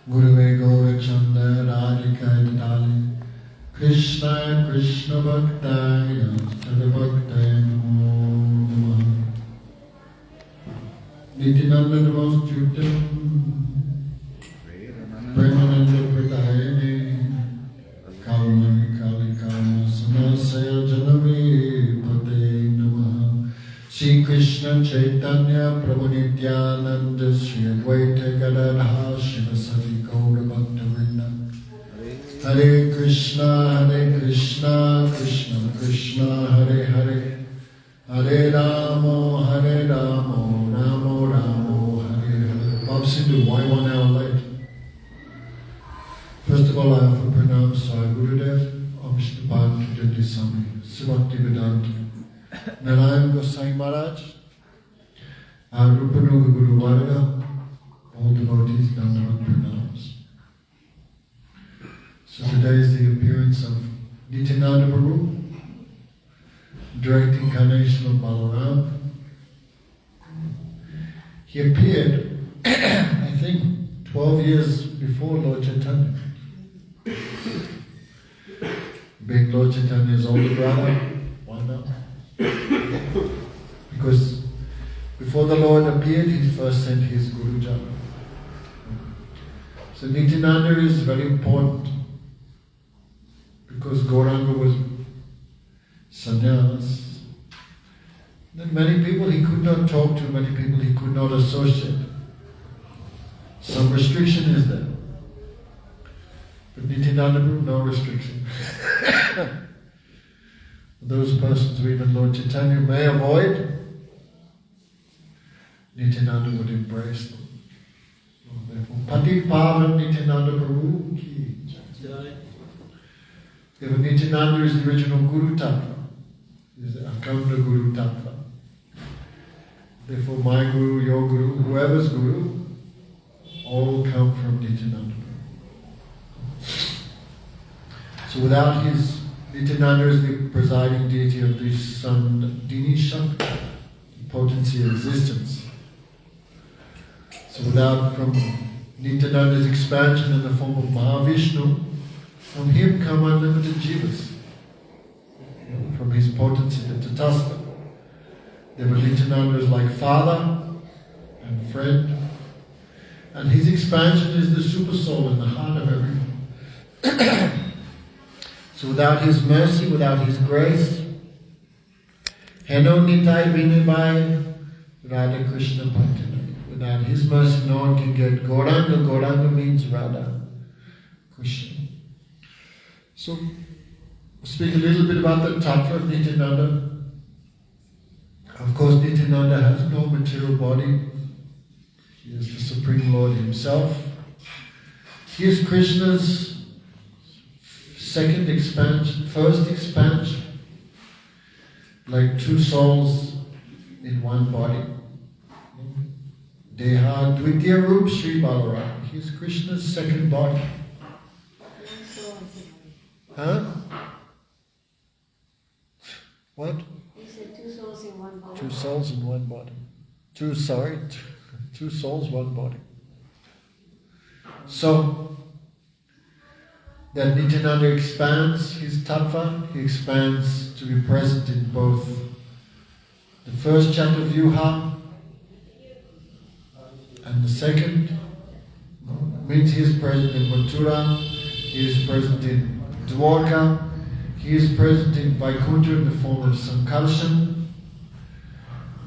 Guruve Gaurachanda Radhika Dali Krishna Krishna Bhaktaya Tadabhaktaya Namo Namaha. Nityananda Namastutam Premananda Pratayane Kalmani Kali Kalma Sanasaya Janave Pate Namaha. Shri Krishna Chaitanya Prabhu Nityananda Shri Advaita Gadadha Shivasati Gaura Bhaktavrinda. Hare Krishna Krishna Krishna Hare Hare Hare Ramo Ramo Ramo Hare Hare. Bob Sindhu, why 1 hour late? First of all, I offer pranam Sai Gurudev, Amishtapan Kajati Sami, Sivakti Vedanta, Narayan Gosai Maharaj, our Rupanuga Guru Varga, all devotees, Dandavat pranams. So today is the appearance of Nityananda Prabhu, direct incarnation of Balaram. He appeared, I think, 12 years before Lord Chaitanya. Being Lord Chaitanya's older brother, why not? Because before the Lord appeared, he first sent his Guru Jana. So Nityananda is very important because Gauranga was sannyas. Then many people he could not talk to, many people he could not associate. Some restriction is there. But Nityananda, no restriction. Those persons who even Lord Chaitanya may avoid, Nityananda would embrace them. Therefore, Patit Pavan Nityananda Prabhu ki jai. Therefore, Nityananda is the original Guru Tattva. He is the Akhanda Guru Tattva. Therefore, my Guru, your Guru, whoever's Guru, all come from Nityananda. So without his, Nityananda is the presiding deity of the sun, Dini Shakti, the potency of existence. So without, from Nityananda's expansion in the form of Mahavishnu, from him come unlimited jivas. From his potency, the Tatastha. Therefore Nityananda is like father and friend. And his expansion is the super soul in the heart of everyone. So without his mercy, without his grace, Heno Nitai Vinimai Radha Krishna Bhakti. Without his mercy, no one can get Gauranga. Gauranga means Radha Krishna. So, we'll speak a little bit about the tattva of Nityananda. Of course, Nityananda has no material body. He is the Supreme Lord himself. He is Krishna's second expansion, first expansion, like two souls in one body. Deha Dvitiya Rup Sri Balaram. He is Krishna's second body. Huh? What? You said two souls in one body. Two souls in one body. Two souls, one body. So, that Nityananda expands his tattva, he expands to be present in both the first Chaturvyuha and the second. Means he is present in Mathura, he is present in Dwarka, he is present in Vaikuntha in the form of Sankarshan.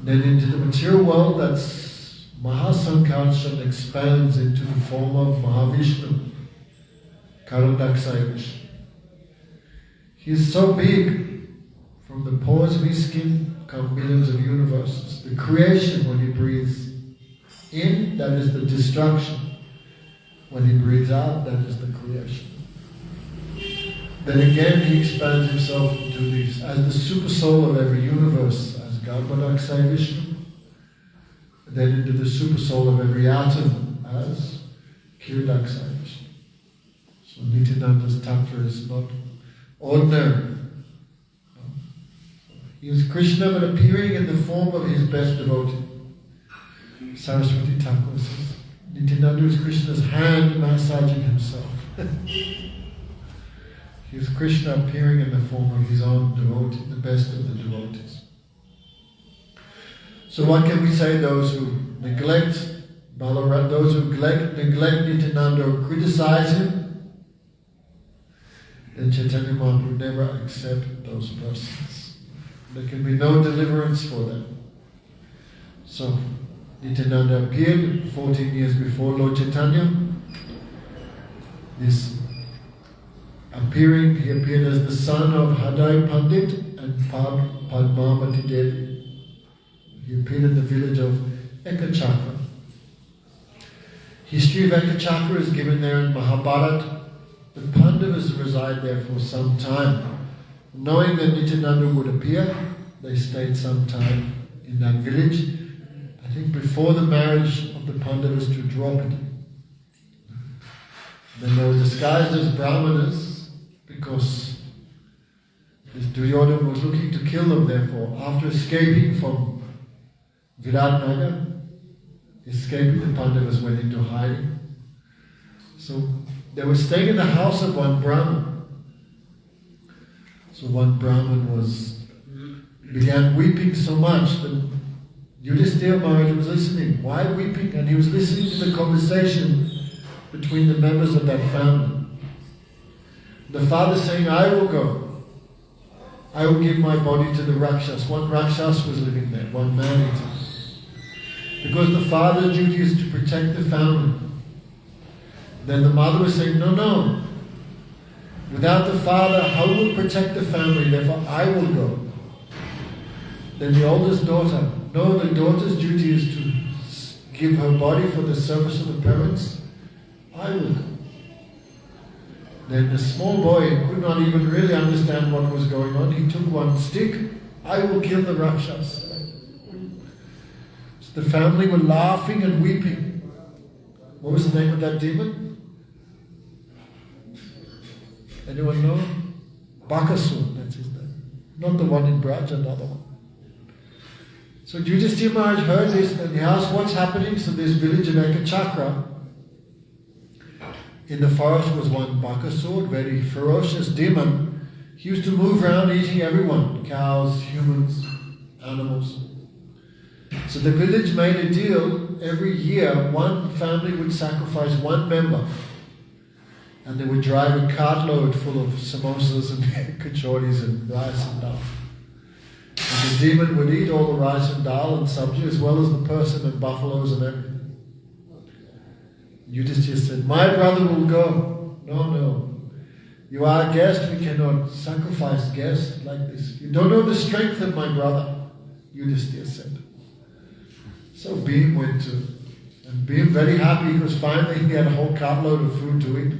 Then into the material world, that's Mahasankarshan expands into the form of Mahavishnu, Karandaksaya Vishnu. He is so big, from the pores of his skin come millions of universes. The creation, when he breathes in, that is the destruction. When he breathes out, that is the creation. Then again he expands himself into these, as the super soul of every universe, as Garbhodaksaya Vishnu, then into the super soul of every atom, as Kirdaksaya Vishnu. So Nityananda's tattva is not ordinary. He is Krishna, but appearing in the form of his best devotee. Saraswati Thakur says, Nityananda is Krishna's hand massaging himself. He is Krishna appearing in the form of his own devotee, the best of the devotees. So what can we say? Those who neglect Balarama, those who neglect Nityananda or criticize him, then Chaitanya Mahaprabhu would never accept those persons. There can be no deliverance for them. So Nityananda appeared 14 years before Lord Chaitanya. This appearing, he appeared as the son of Hadai Pandit and Padmavati Devi. He appeared in the village of Ekachakra. History of Ekachakra is given there in Mahabharata. The Pandavas reside there for some time. Knowing that Nityananda would appear, they stayed some time in that village. I think before the marriage of the Pandavas to Draupadi. Then they were disguised as Brahmanas because this Duryodhana was looking to kill them. Therefore, after escaping from Viratnagar, escaping, the Pandavas went into hiding. So they were staying in the house of one Brahman. So one Brahman began weeping so much that Yudhisthira Maharaj was listening. Why weeping? And he was listening to the conversation between the members of that family. The father saying, I will go. I will give my body to the Rakshas. One Rakshas was living there, one man-eater. Because the father's duty is to protect the family. Then the mother was saying, no. Without the father, how will we protect the family? Therefore, I will go. Then the oldest daughter, no, the daughter's duty is to give her body for the service of the parents. I will go. Then the small boy could not even really understand what was going on. He took one stick. I will kill the Rakshas. So the family were laughing and weeping. What was the name of that demon? Anyone know? Bakasur, that's his name. Not the one in Braj, another one. So Yudhisthira Maharaj heard this and he asked what's happening. So this village of Ekachakra, in the forest was one Bakasur, very ferocious demon. He used to move around eating everyone, cows, humans, animals. So the village made a deal. Every year one family would sacrifice one member. And they would drive a cartload full of samosas and kachoris and rice and dal. And the demon would eat all the rice and dal and sabji as well as the person and buffaloes and everything. Yudhisthira said, my brother will go. No. You are a guest, we cannot sacrifice guests like this. You don't know the strength of my brother, Yudhisthira said. So Bhim went to, and Bhim very happy because finally he had a whole cartload of food to eat.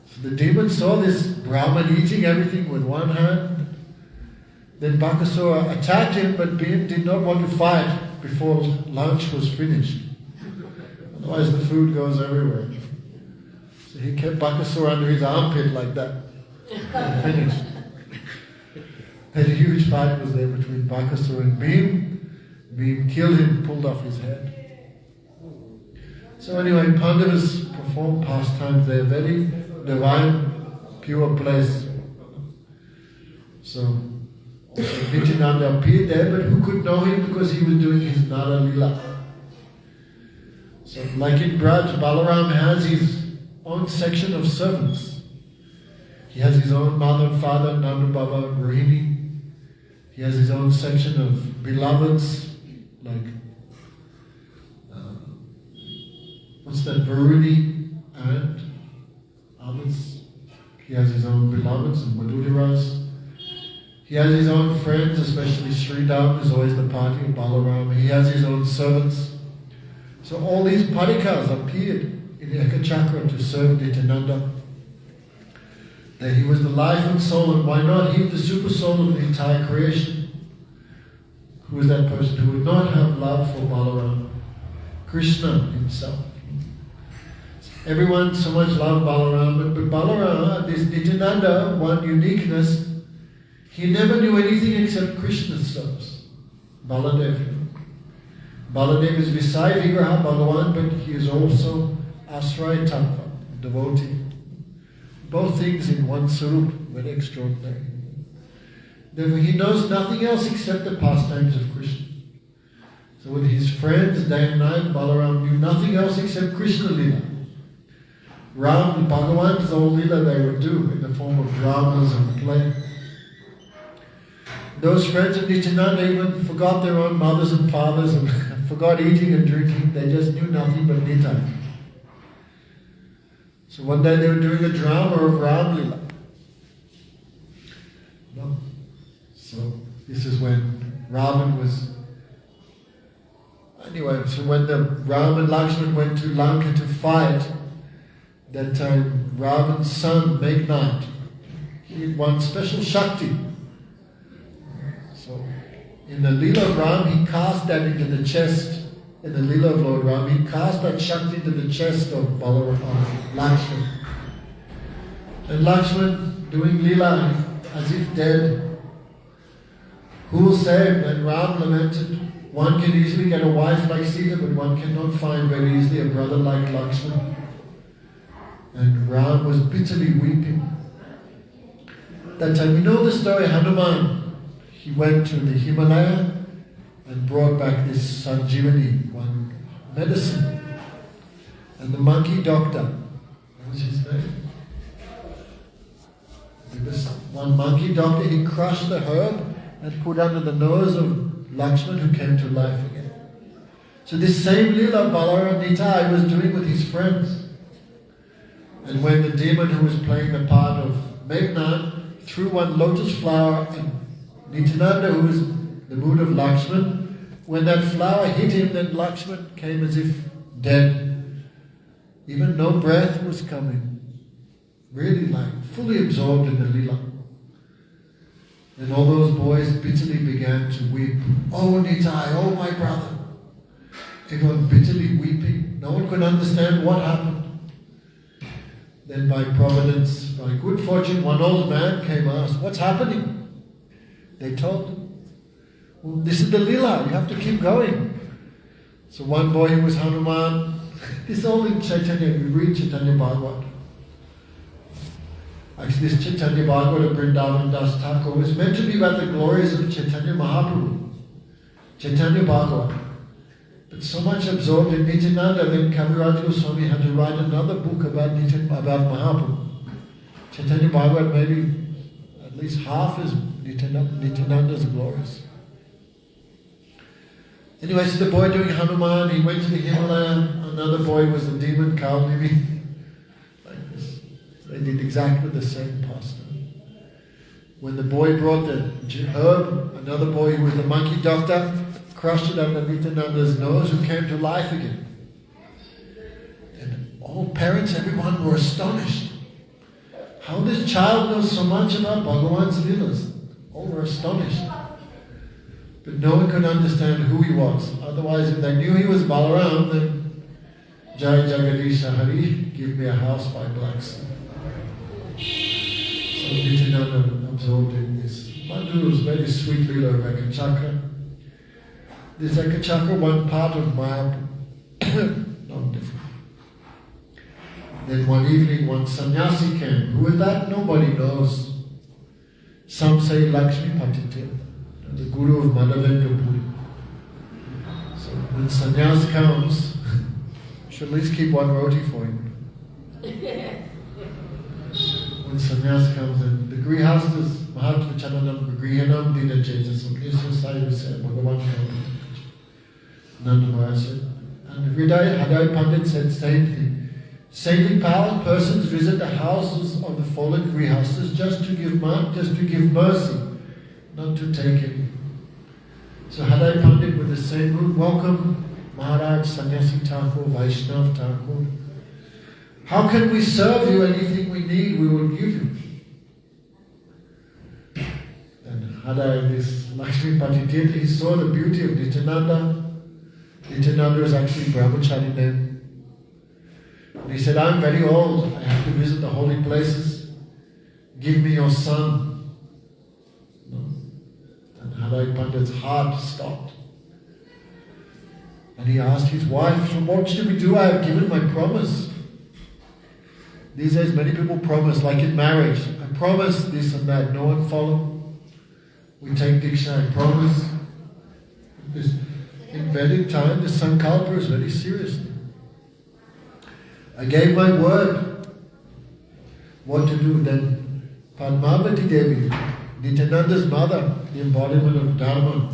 So the demon saw this Brahman eating everything with one hand. Then Bakasura attacked him, but Bhim did not want to fight before lunch was finished. Otherwise the food goes everywhere. So he kept Bakasura under his armpit like that. And finished. Then a huge fight was there between Bakasura and Bhim. Bhim killed him, pulled off his head. So anyway, Pandavas performed pastimes there, very divine, pure place. So Nityananda appeared there, but who could know him because he was doing his Nara Lila. So like in Braj, Balaram has his own section of servants. He has his own mother and father, Nanda Baba and Rohini. He has his own section of beloveds, like what's that, Varuni and others. He has his own beloveds and Madhudiras. He has his own friends, especially Sridham is always the party of Balaram. He has his own servants. So all these parikas appeared in Ekachakra to serve Nityananda. That he was the life and soul, and why not he, the super soul of the entire creation? Who is that person who would not have love for Balaram? Krishna himself. Everyone so much loved Balaram, but Balaram, this Nityananda, one uniqueness, he never knew anything except Krishna's service. Baladev. Baladev is Visai Vigraha Bhagavan, but he is also Asray Tattva, devotee. Both things in one Sarup, very extraordinary. Therefore, he knows nothing else except the pastimes of Krishna. So with his friends, day and night, Balaram knew nothing else except Krishna Lila. Ram and Bhagavan's old Lila they would do in the form of dramas and play. Those friends of Nityananda even forgot their own mothers and fathers and forgot eating and drinking. They just knew nothing but Nitya. So one day they were doing a drama of Ram Lila. No. So this is when Ravan was... Anyway, so when the Ram and Lakshman went to Lanka to fight, that time Ravan's son, Meghnad, he had one special Shakti. So in the Leela of Ram, he cast that into the chest. In the Leela of Lord Ram, he cast that Shakti into the chest of Lakshman. And Lakshman doing Leela as if dead. Who will save? And Ram lamented, one can easily get a wife like Sita, but one cannot find very easily a brother like Lakshman. And Ram was bitterly weeping. That time, you know the story, Hanuman. He went to the Himalaya and brought back this Sanjeevani, one medicine. And the monkey doctor, what was his name? This one monkey doctor, he crushed the herb and put under the nose of Lakshman, who came to life again. So this same Leela Balaram Nitai was doing with his friends. And when the demon who was playing the part of Meghnad threw one lotus flower at Nityananda, who was the mood of Lakshman, when that flower hit him, then Lakshman came as if dead. Even no breath was coming. Really fully absorbed in the Leela. And all those boys bitterly began to weep. Oh Nitai, oh my brother. Everyone bitterly weeping. No one could understand what happened. Then by providence, by good fortune, one old man came and asked, what's happening? They told him, well, this is the Leela, you have to keep going. So one boy who was Hanuman, this is all in Chaitanya, we read Chaitanya Bhagavat. Actually, this Chaitanya Bhagavat of Vrindavan Das Thakur was meant to be about the glories of Chaitanya Mahaprabhu, Chaitanya Bhagavat. But so much absorbed in Nityananda, then Kaviraj Goswami had to write another book about Mahaprabhu. Chaitanya Bhagavat maybe at least half is Nityananda's glories. Anyway, so the boy doing Hanuman, he went to the Himalaya. Another boy was the demon Kalnivi. Like this. They did exactly the same pastime. When the boy brought the herb, another boy who was the monkey doctor, crushed it under Nityananda's nose, who came to life again. And all parents, everyone were astonished. How this child knows so much about Bhagavan's Leelas? All were astonished. But no one could understand who he was. Otherwise, if they knew he was Balaram, then Jai Jagadish Hari, give me a house by Blackstone. So Nityananda absorbed in this. Madhu's very sweet Leela of Ekachakra. This Ekachakra, one part of Maya, not different. Then one evening, one sannyasi came. Who is that? Nobody knows. Some say Lakshmi Patitil, the guru of Madhavendra Puri. So when sannyas comes, should at least keep one roti for him. When sannyas comes, then the grihastas, Mahatma Chananam, Grihanam, Dina Chetasam, Isra said, Bhagavan Kalpita. Nanda Maharaj said, and Hadai Pandit said same thing. Saintly powered persons visit the houses of the fallen grihastas just to give mercy, not to take it. So Hadai Pandit with the same mood, welcome Maharaj, Sannyasi Thakur, Vaishnav Thakur. How can we serve you? Anything we need, we will give you. And Hadai, this Lakshmi Patitir, he saw the beauty of Nityananda. Nityananda is actually Brahmachari name. And he said, I'm very old, I have to visit the holy places. Give me your son. No. And Hadai Pandit's heart stopped. And he asked his wife, so what should we do? I have given my promise. These days many people promise, like in marriage. I promise this and that. No one follow. We take Diksha, I promise. In Vedic time, the Sankalpa is very serious. I gave my word what to do. Then Padmavati Devi, Nityananda's mother, the embodiment of Dharma,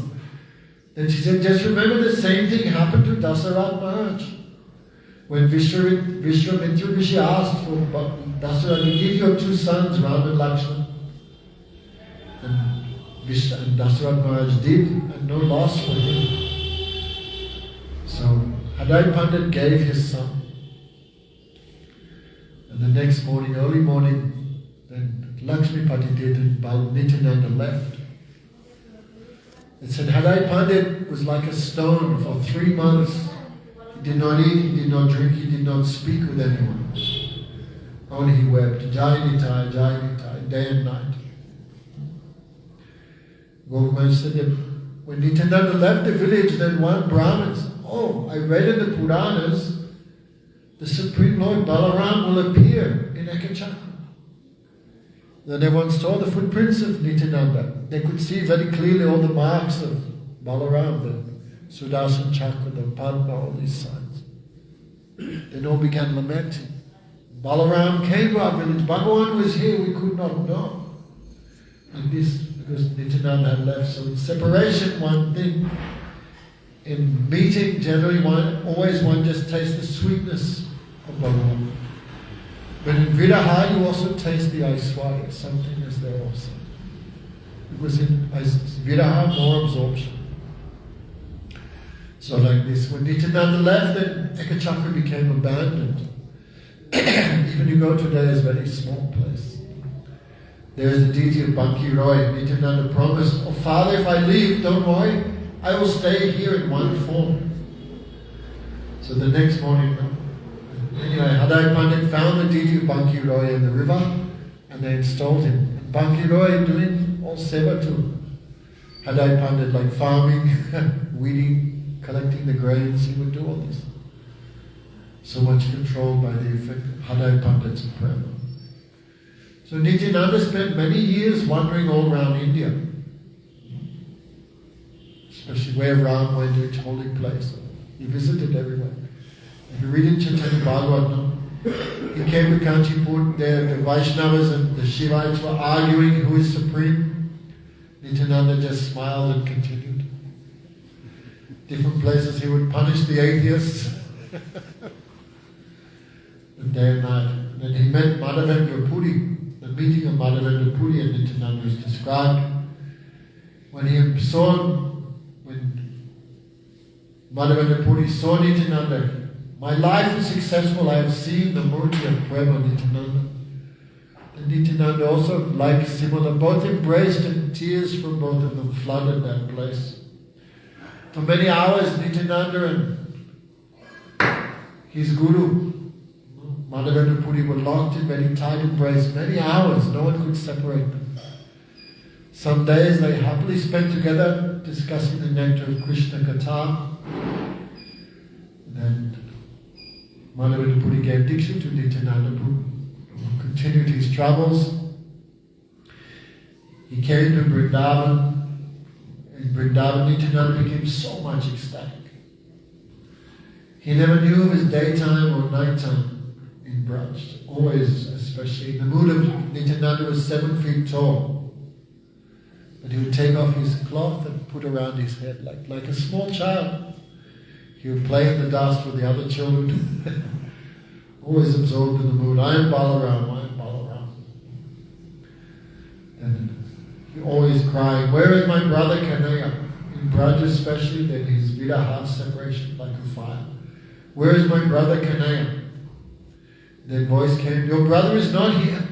then she said, just remember the same thing happened to Dasaratha Maharaj. When Vishwamitra Rishi asked for Dasaratha, you give your two sons, Ram and Lakshman. And Dasaratha Maharaj did, and no loss for him. So Hadai Pandit gave his son. And the next morning, early morning, then Lakshmipati did and Nityananda left. It said Hadai Pandit was like a stone for 3 months. He did not eat, he did not drink, he did not speak with anyone. Only he wept, Jai Nitai, day and night. Gokul said that when Nityananda left the village, then one Brahmin said, oh, I read in the Puranas, the Supreme Lord Balaram will appear in Ekachakra. Then everyone saw the footprints of Nityananda. They could see very clearly all the marks of Balaram, the Sudarshan Chakra, the Padma, all these signs. Then all began lamenting. Balaram came to our village. Bhagavan was here, we could not know. And this, because Nityananda had left. So in separation, one thing. In meeting, generally one just tastes the sweetness of Bhagavan. But in Vidaha, you also taste the Aishwarya, something is there also. Because in Vidaha, more absorption. So like this, when Nityananda left, then Ekachakra became abandoned. Even you go today, it's a very small place. There is the deity of Banki Roy. Nityananda promised, oh Father, if I leave, don't worry, I will stay here in one form. So the next morning, anyway, Hadai Pandit found the deity of Banki Roy in the river and they installed him. And Banki Roy doing all seva to Hadai Pandit, like farming, weeding, collecting the grains, he would do all this. So much controlled by the effect of Hadai Pandit's prema. So Nityananda spent many years wandering all around India, especially where Ram went to its holy place. He visited everywhere. If you read in Chaitanya Bhagavatam, he came to Kanchipur, there the Vaishnavas and the Shivites were arguing who is supreme. Nityananda just smiled and continued. Different places he would punish the atheists. And day and night. And then he met Madhavendra Puri. The meeting of Madhavendra Puri and Nityananda is described. When he saw, when Madhavendra Puri saw Nityananda, my life is successful, I have seen the Murti of Prema Nityananda. And Nityananda also, like similar, both embraced and tears from both of them flooded that place. For many hours, Nityananda and his guru, Madhavendra Puri, were locked in very tight embrace. Many hours, no one could separate them. Some days they happily spent together discussing the nectar of Krishna Katha. And Madhavendra Puri gave Diksha to Nityananda, who continued his travels. He came to Vrindavan. In Vrindavan, Nityananda became so much ecstatic. He never knew of his daytime or nighttime in Braj. Always, especially, the mood of Nityananda was 7 feet tall. But he would take off his cloth and put around his head like a small child. He would play in the dust with the other children. Always absorbed in the mood. I am Balaram, I am Balaram. And he always crying, where is my brother Kanaya? In Braj especially, then his Vidaha separation like a fire. Where is my brother Kanaya? Then voice came, your brother is not here.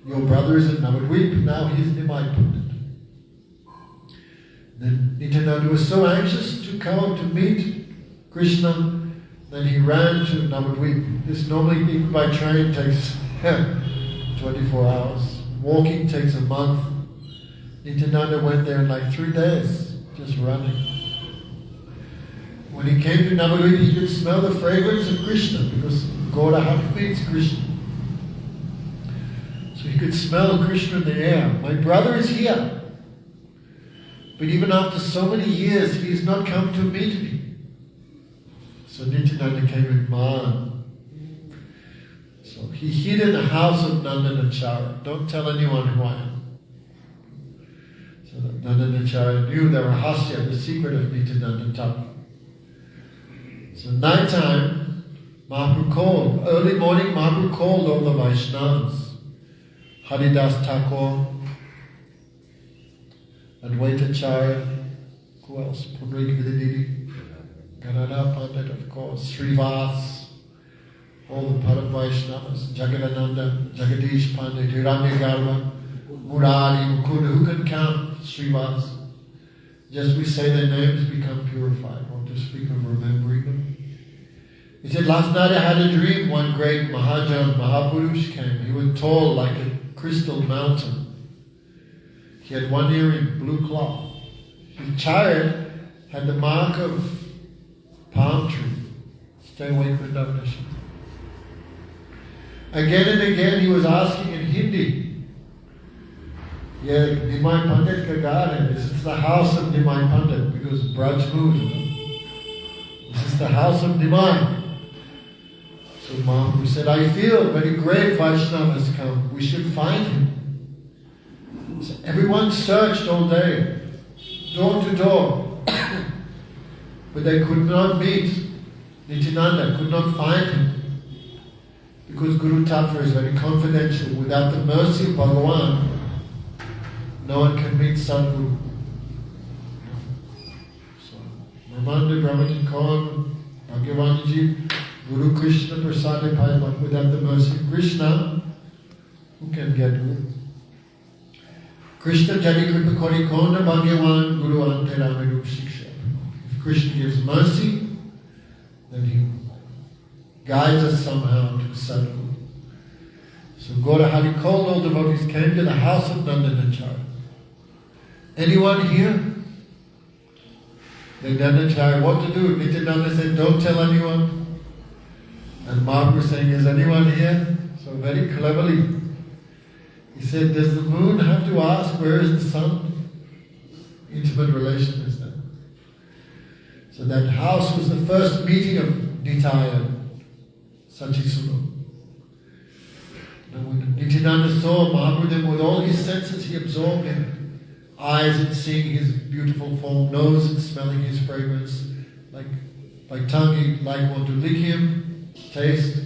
Your brother is at Navadvip, now he is Nimai Pandit. Then Nityananda was so anxious to come to meet Krishna, then he ran to Navadvip. This normally, even by train, takes 24 hours. Walking takes a month. Nityananda went there in like 3 days, just running. When he came to Navadvip, he could smell the fragrance of Krishna, because Gaurahak means Krishna. So he could smell Krishna in the air. My brother is here. But even after so many years, he's not come to meet me. So Nityananda came in Man. So he hid in the house of Nandanacharya. Don't tell anyone who I am. So that Nandanacharya knew the Rahasya, the secret of Nityananda Thakur. So nighttime, Mahaprabhu called. Early morning, Mahaprabhu called all the Vaishnavas. Haridas Thakur, Advaitacharya, who else? Punrik Vidyanidhi, Ganada Pandit, of course, Srivas, all the Param Vaishnavas, Jagadananda, Jagadish Pandit, Hiranya Garva, Murari, Mukunda, who can count Srivas? Just we say their names, become purified. Want to speak of remembering them? He said, last night I had a dream. One great Mahajan, Mahapurush came. He was tall like a crystal mountain. He had one ear in blue cloth. His chariot had the mark of palm tree. Stay away from Vrindavaneshwar. Again and again he was asking in Hindi, yeah, Nimai Pandit ka garden. This is the house of Nimai Pandit, because Braj moved. This is the house of Nimai. So Mahaprabhu said, I feel very great Vaishnava has come. We should find him. So everyone searched all day, door to door. But they could not meet. Nityananda could not find him. Because Guru Tattva is very confidential. Without the mercy of Bhagavan, no one can meet Sadguru. So, Brahmanda, Brahmajan Kaur, Bhagavanji, Guru Krishna Prasade Paiman, without the mercy of Krishna, who can get Guru? Krishna Jadi Kripa Kori Kona Bhagavan Guru Ante Ramarup Shiksha. If Krishna gives mercy, then he guides us somehow to Sadguru. So Gaurahari called all devotees, came to the house of Nandanacharya. Anyone here? Then Nandanacharya, what to do? Nityananda said, don't tell anyone. And Mahaprabhu saying, is anyone here? So very cleverly, he said, does the moon have to ask, where is the sun? Intimate relation is that. So that house was the first meeting of Nitya, Sachisuru. And when Nityananda saw Mahaprabhu, then with all his senses he absorbed him. Eyes in seeing his beautiful form, nose in smelling his fragrance, like tongue he like want to lick him. Taste,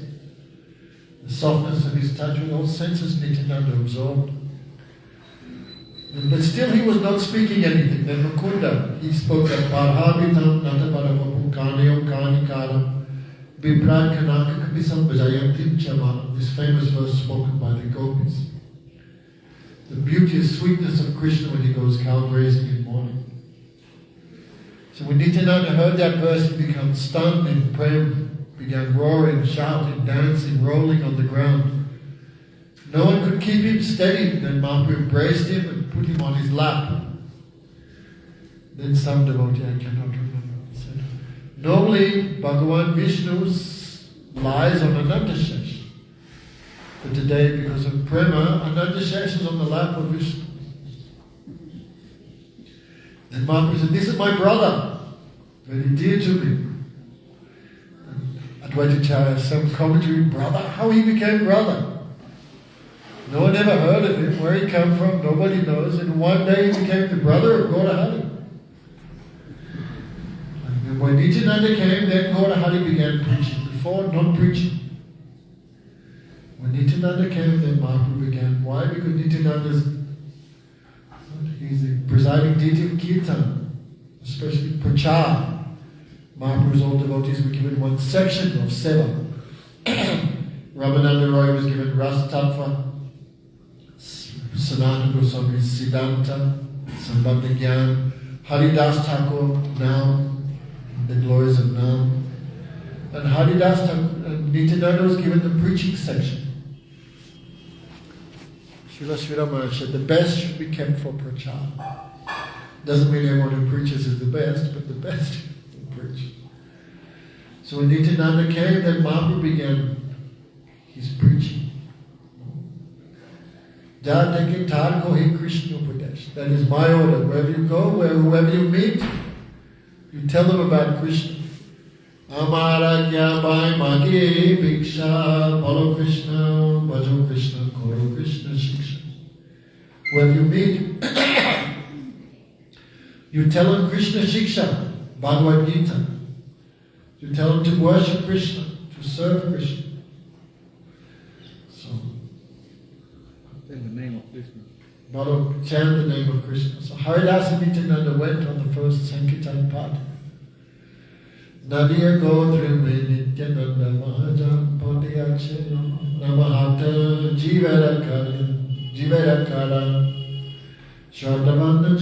the softness of his touch, with all senses Nityananda absorbed. But still he was not speaking anything. Then Mukunda, he spoke that Parhavitam Nataparavapu Kanayam Kanikaram Viprad Kanaka Kabisam Vajayantim Chamanam, this famous verse spoken by the gopis. The beauty and sweetness of Krishna when he goes cow grazing in morning. So when Nityananda heard that verse, he became stunned in prayer. Began roaring, shouting, dancing, rolling on the ground. No one could keep him steady. Then Mahaprabhu embraced him and put him on his lap. Then some devotee, I cannot remember, said, normally Bhagavan Vishnu lies on Anandashesh. But today, because of prema, Anandashesh is on the lap of Vishnu. Then Mahaprabhu said, this is my brother, very dear to me. Advaitacharya, some commentary, brother, how he became brother. No one ever heard of him, where he came from, nobody knows. And one day he became the brother of Gaurahari. And when Nityananda came, then Gaurahari began preaching. Before, not preaching. When Nityananda came, then Mahaprabhu began. Why? Because Nityananda he's the presiding deity of Kirtan, especially Prachar. Mahaprabhu's all devotees were given one section of Seva. Ramananda Roy was given Ras Tattva, Sanatana Goswami Siddhanta, Sambandha Gyan, Haridas Thakur, Naam, the glories of Naam. And Haridas Thakur, Nityananda was given the preaching section. Srila Sridhar Maharaj said the best should be kept for prachar. Doesn't mean everyone who preaches is the best, but the best will preach. So when Nityananda came, then Mahaprabhu began his preaching. Jadaki Tarko Hi Krishna Upadesh. That is my order. Wherever you go, whoever you meet, you tell them about Krishna. Amaragya Bhai Magi Bhiksha Bolo Krishna Bhajo Krishna Koro Krishna Shiksha. Whoever you meet, you tell them Krishna Shiksha, Bhagavad Gita. You tell them to worship Krishna, to serve Krishna. So, In the name of Krishna. Bhalo, chant the name of Krishna. So Haridasa Nityananda went on the first Sankirtan part. Nadia Godrime Nityananda Mahajam Pondiyache Namahata Jivarakara Shradhavana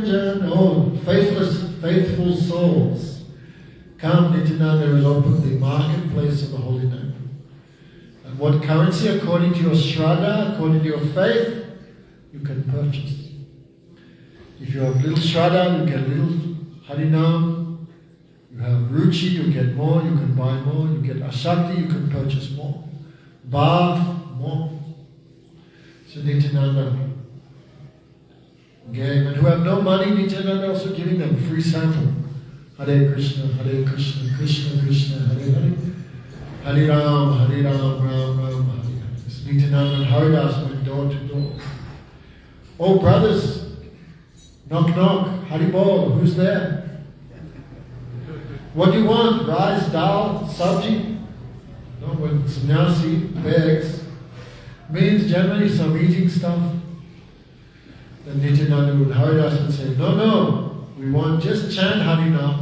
Jana. Oh, faithful souls. Come, Nityananda has opened the marketplace of the holy name. And what currency, according to your shraddha, according to your faith, you can purchase. If you have little shraddha, you get little harinam. You have ruchi, you get more, you can buy more. You get asakti, you can purchase more. Bhav, more. So Nityananda gave. And who have no money, Nityananda also giving them free sample. Hare Krishna, Krishna Krishna, Hare Hare. Hare Ram, Ram Ram, Hare Hare. Nityananda and Haridas went door to door. Oh brothers, knock knock, Haribol, who's there? What do you want? Rice, dal, sabji? No, when sannyasi begs, means generally some eating stuff. Then Nityananda and Haridas would say, no, we want just chant Harinam.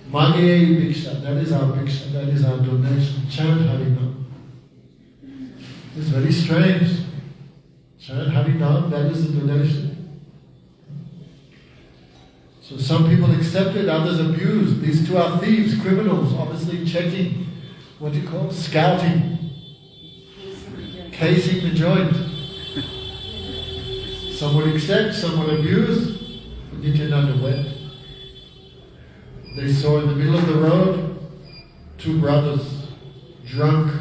Magye Bhiksha, that is our Bhiksha, that is our donation. Chant Harinam. It's very strange. Chant Harinam, that is the donation. So some people accepted, others abused. These two are thieves, criminals, obviously checking, what do you call it? Scouting. Casing the joint. Some would accept, some would abuse. Nityananda went. They saw in the middle of the road two brothers, drunk.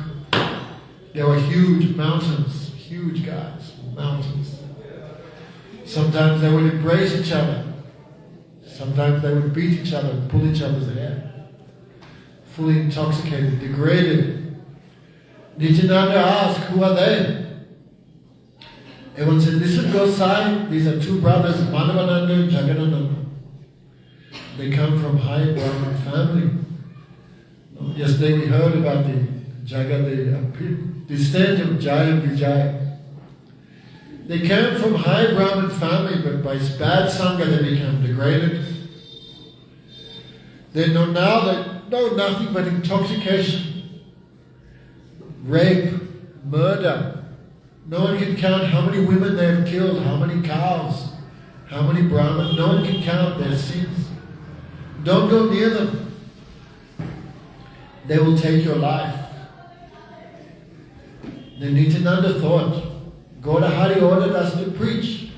They were huge mountains, huge guys, mountains. Sometimes they would embrace each other. Sometimes they would beat each other, pull each other's hair. Fully intoxicated, degraded. Nityananda asked, who are they? Everyone said, listen, Gosai, these are two brothers, Madhavananda and Jagadananda. They come from high Brahmin family. Yesterday we heard about the descent of Jaya and Vijaya. They came from high Brahmin family, but by bad sangha they became degraded. They know nothing but intoxication, rape, murder. No one can count how many women they have killed, how many cows, how many Brahmins. No one can count their sins. Don't go near them. They will take your life. Then Nityananda thought, Gaudahari ordered us to preach.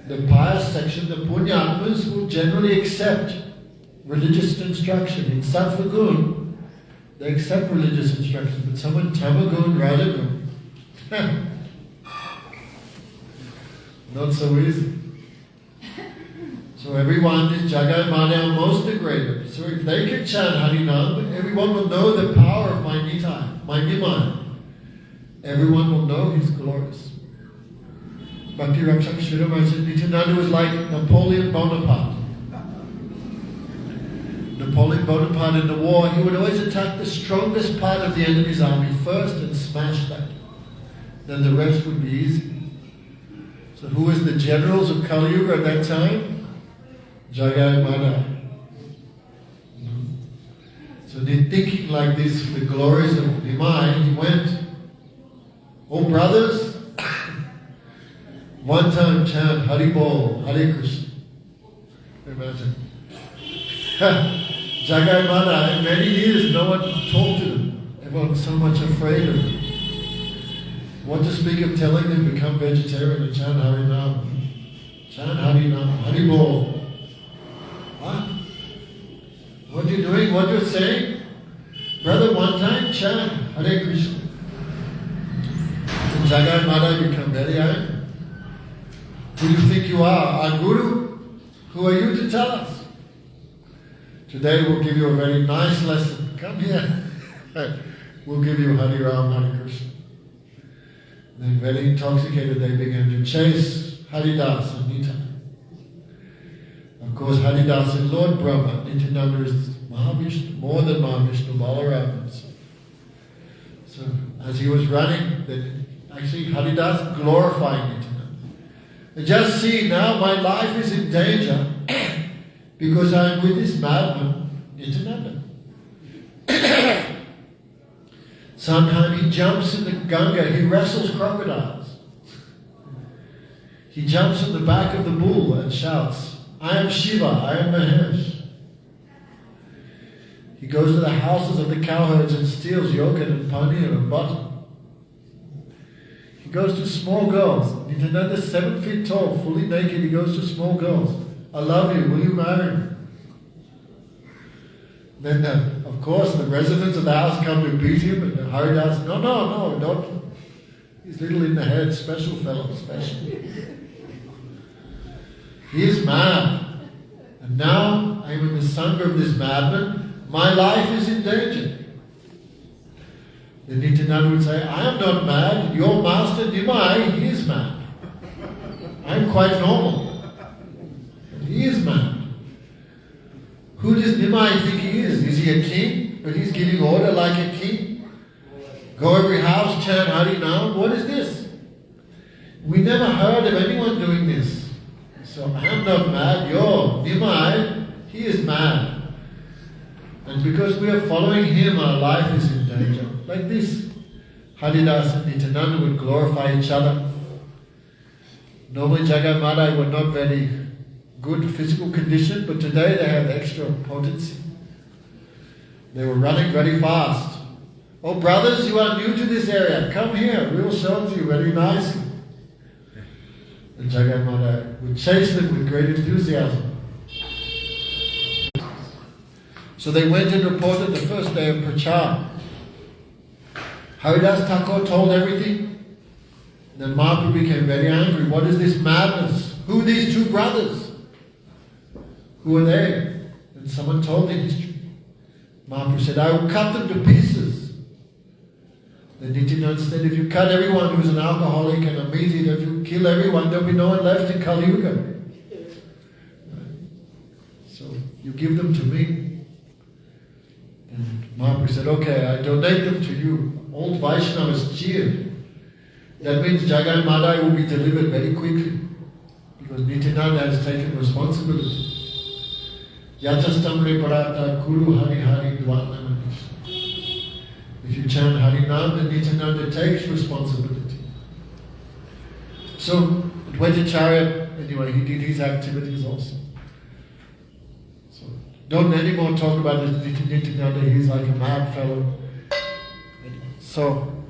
The pious section, the Punyatmas, will generally accept religious instruction. In Sattva Gun, they accept religious instruction, but someone Tamagun, Radhagun, not so easy. So everyone is Jagai Maya most degraded. So if they can chant Harinam, everyone will know the power of my Nitai, my Nimai. Everyone will know his glories. Bhakti Rakshak Sridhar said Nityananda was like Napoleon Bonaparte. Napoleon Bonaparte in the war, he would always attack the strongest part of the enemy's army first and smash that. Then the rest would be easy. So who was the generals of Kali Yuga at that time? Jagai Mada. So then thinking like this for the glories of Nimai, he went, oh brothers, one time chant Haribol, Hare Krishna. Imagine. Jagai Mada, in many years no one talked to them. Everyone was so much afraid of him. What to speak of telling them to become vegetarian and chant Harinam? Chant Harinam, Haribol. What? What are you doing? What you're saying? Brother, one time chant Hare Krishna. And Jagai Madai become very angry. Who do you think you are? Our Guru? Who are you to tell us? Today we'll give you a very nice lesson. Come here. We'll give you Hari Ram, Hare Krishna. Then very intoxicated they began to chase Haridas and Nita. Of course Haridas is Lord Brahma, Nityananda is Mahavishnu, more than Mahavishnu, Balaram. So as he was running, then actually Haridas glorifying Nityananda. Just see now my life is in danger because I am with this madman, Nityananda. Sometimes he jumps in the Ganga, he wrestles crocodiles. He jumps on the back of the bull and shouts, I am Shiva, I am Mahesh. He goes to the houses of the cowherds and steals yogurt and paneer and butter. He goes to small girls. Nityananda is 7 feet tall, fully naked. He goes to small girls. I love you, will you marry me? Then, of course, the residents of the house come to beat him, and Haridas, no, don't. He's little in the head, special fellow, special. He is mad. And now I am in the sangha of this madman. My life is in danger. Then Nityananda would say, I am not mad. Your master Nimai, he is mad. I am quite normal. But he is mad. Who does Nimai think he is? Is he a king? But he's giving order like a king? Go every house, chant Harinam. What is this? We never heard of anyone doing this. So I am not mad. Yo, Nimai, he is mad. And because we are following him, our life is in danger. Like this, Haridas and Nityananda would glorify each other. Normally Jagai Madai were not very good physical condition, but today they have extra potency. They were running very fast. Oh brothers, you are new to this area. Come here, we will show it to you very nicely. And Jagai Madai would chase them with great enthusiasm. So they went and reported the first day of Prachar. Haridas Thakur told everything. Then Mahaprabhu became very angry. What is this madness? Who are these two brothers? Who are they? And someone told the history. Mahaprabhu said, I will cut them to pieces. Then Nityananda said, if you cut everyone who is an alcoholic and a meat eater, if you kill everyone, there will be no one left in Kali Yuga. So you give them to me. And Mahaprabhu said, okay, I donate them to you. Old Vaishnavas cheered. That means Jagai Madai will be delivered very quickly. Because Nityananda has taken responsibility. Yatastamre Parata Kuru Hari Hari Dvanam. If you chant Harinam, then Nityananda takes responsibility. So, at Vajracharya, anyway, he did his activities also. So, don't anymore talk about Nityananda, he's like a mad fellow. So,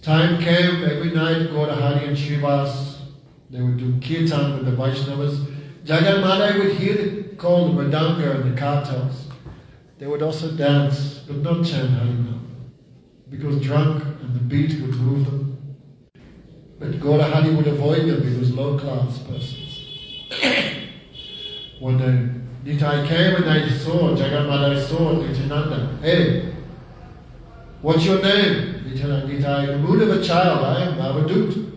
time came, every night, Gaurahari and Srivas, they would do kirtan with the Vaishnavas. Jagai Madai would hear the call, the mridanga and the kartals. They would also dance, but not chant Harinam, because drunk and the beat would move them. But Gaurahari would avoid them because low-class persons. One day, Nitai came and they saw, Jagai Madai saw Nityananda. Hey, what's your name? Nitai, in the mood of a child, I am Avadut.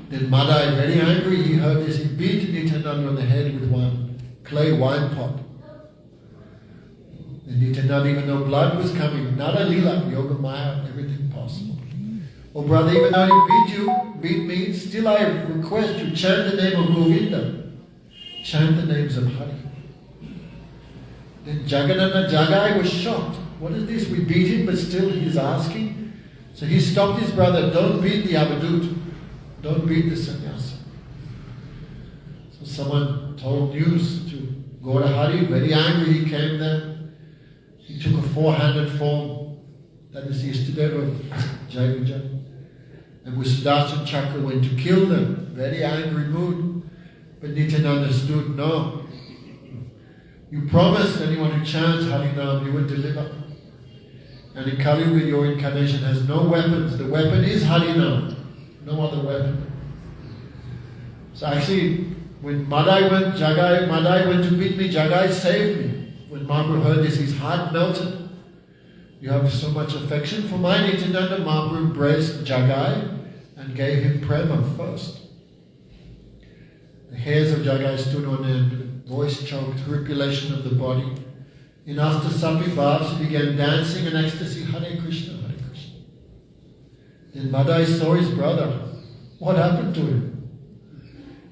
Then Madai, very angry, he heard this, he beat Nityananda on the head with one clay wine pot. And Nityananda, even though blood was coming, Nada Lila, Yoga Maya, everything possible. Oh brother, even though he beat me, still I request you, chant the name of Govinda. Chant the names of Hari. Then Jagannatha Jagai was shocked. What is this? We beat him, but still he's asking. So he stopped his brother, don't beat the Avadut. Don't beat the sannyasi. So someone told news to Gaurahari, very angry he came there. He took a 4-handed form. That is the Istadev of Jayavijay. And Sudarshan Chakra went to kill them, very angry mood. But Nityananda stood, no. You promised anyone who chants Harinam, you would deliver. And in Kali Yuga, your incarnation has no weapons. The weapon is Harinam, no other weapon. So actually, when Madai went to meet me, Jagai saved me. When Mahaprabhu heard this, his heart melted. You have so much affection for my Nityananda. Mahaprabhu embraced Jagai and gave him prema first. The hairs of Jagai stood on end, voice choked, horripilation of the body. In Astasapi Bhavs, he began dancing in ecstasy, Hare Krishna, Hare Krishna. Then Madai saw his brother. What happened to him?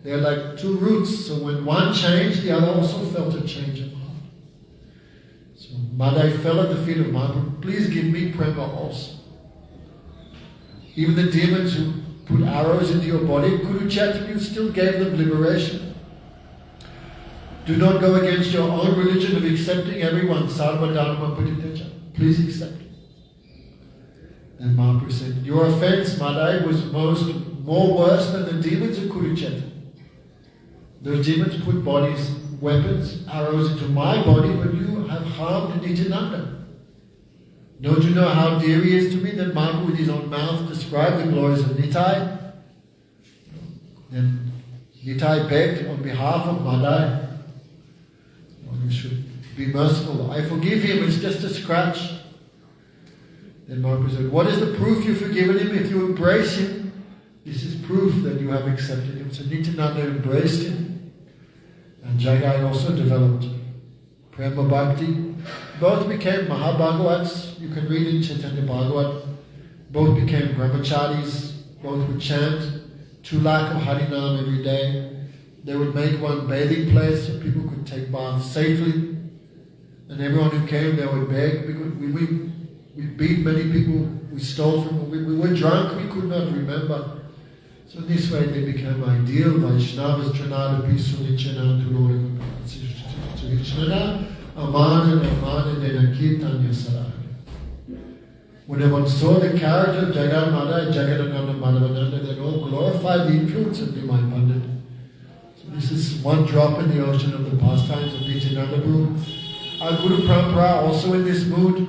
They are like two roots, so when one changed, the other also felt a change of heart. So Madai fell at the feet of Mahaprabhu, please give me prema also. Even the demons who put arrows into your body, Kurukshetra, you still gave them liberation. Do not go against your own religion of accepting everyone, Sarva Dharma Pratityaja. Please accept. Then Mahaprabhu said, your offense, Madai, was more worse than the demons of Kurukshetra. Those demons put bodies, weapons, arrows into my body, but you have harmed Nityananda. Don't you know how dear he is to me that Mahaprabhu with his own mouth described the glories of Nitai? Then Nitai begged on behalf of Madai, you should be merciful. I forgive him, it's just a scratch. Then Mahaprabhu said, what is the proof you've forgiven him? If you embrace him, this is proof that you have accepted him. So Nityananda embraced him. And Jagai also developed Prema Bhakti. Both became Mahabhagavats. You can read in Chaitanya Bhagavat. Both became brahmacharis. Both would chant 2 lakh of Harinam every day. They would make one bathing place so people could take baths safely. And everyone who came, they would beg. We beat many people. We stole from them. We were drunk. We could not remember. So in this way they became ideal. Vaishnavas Tranada Pisunichana Turori Suichnana Amana Dena Kirtanya Sarah. When everyone saw the character of Jagat Madai, Jagadananda Madhavananda, they all glorified the influence of Nimai Pandit. So this is one drop in the ocean of the pastimes of Nityananda Prabhu. Our Guru Parampara also in this mood.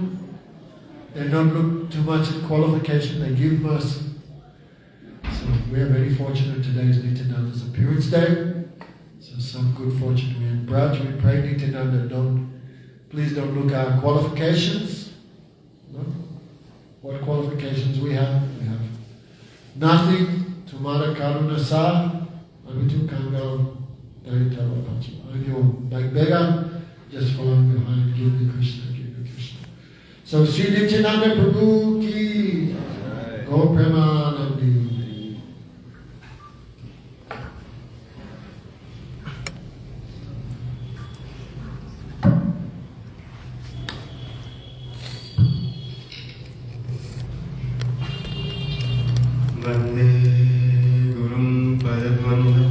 They don't look too much at qualification, they give mercy. So we are very fortunate today is Nityananda's appearance day. So some good fortune we had. Braj, we pray Nityananda, please don't look at our qualifications. No? What qualifications we have? We have nothing. Tumara Karuna Sa, Avitu Kangal, Daritava Pachi. Like beggar, just following behind, give me Krishna, give me Krishna. So Sri Nityananda Prabhu ki, Go Premanandi. Vande Gurum Padadvandam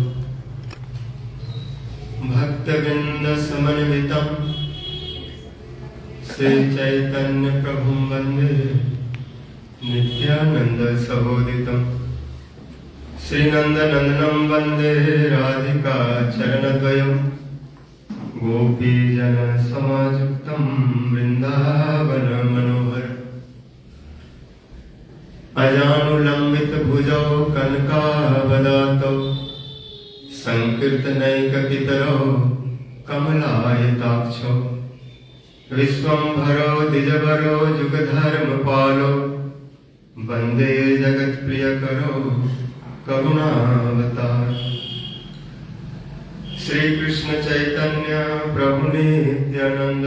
Bhaktavinda Samanvitam Sri Chaitanya Prabhum Vande Nityananda Sahoditam Sri Nanda Nandanam Vande Radhika Charanadvayam Gopi Jana Samajuktam Vrindavana Manohar अजानुलंबित भुजौ कनकावदातौ संकीर्तनैकपितरौ कमलायताक्षौ विश्वंभरौ द्विजवरौ जुगधर्मपालौ वन्दे जगत्प्रियकरौ करुणावतारौ श्री कृष्ण चैतन्य प्रभु नित्यानंद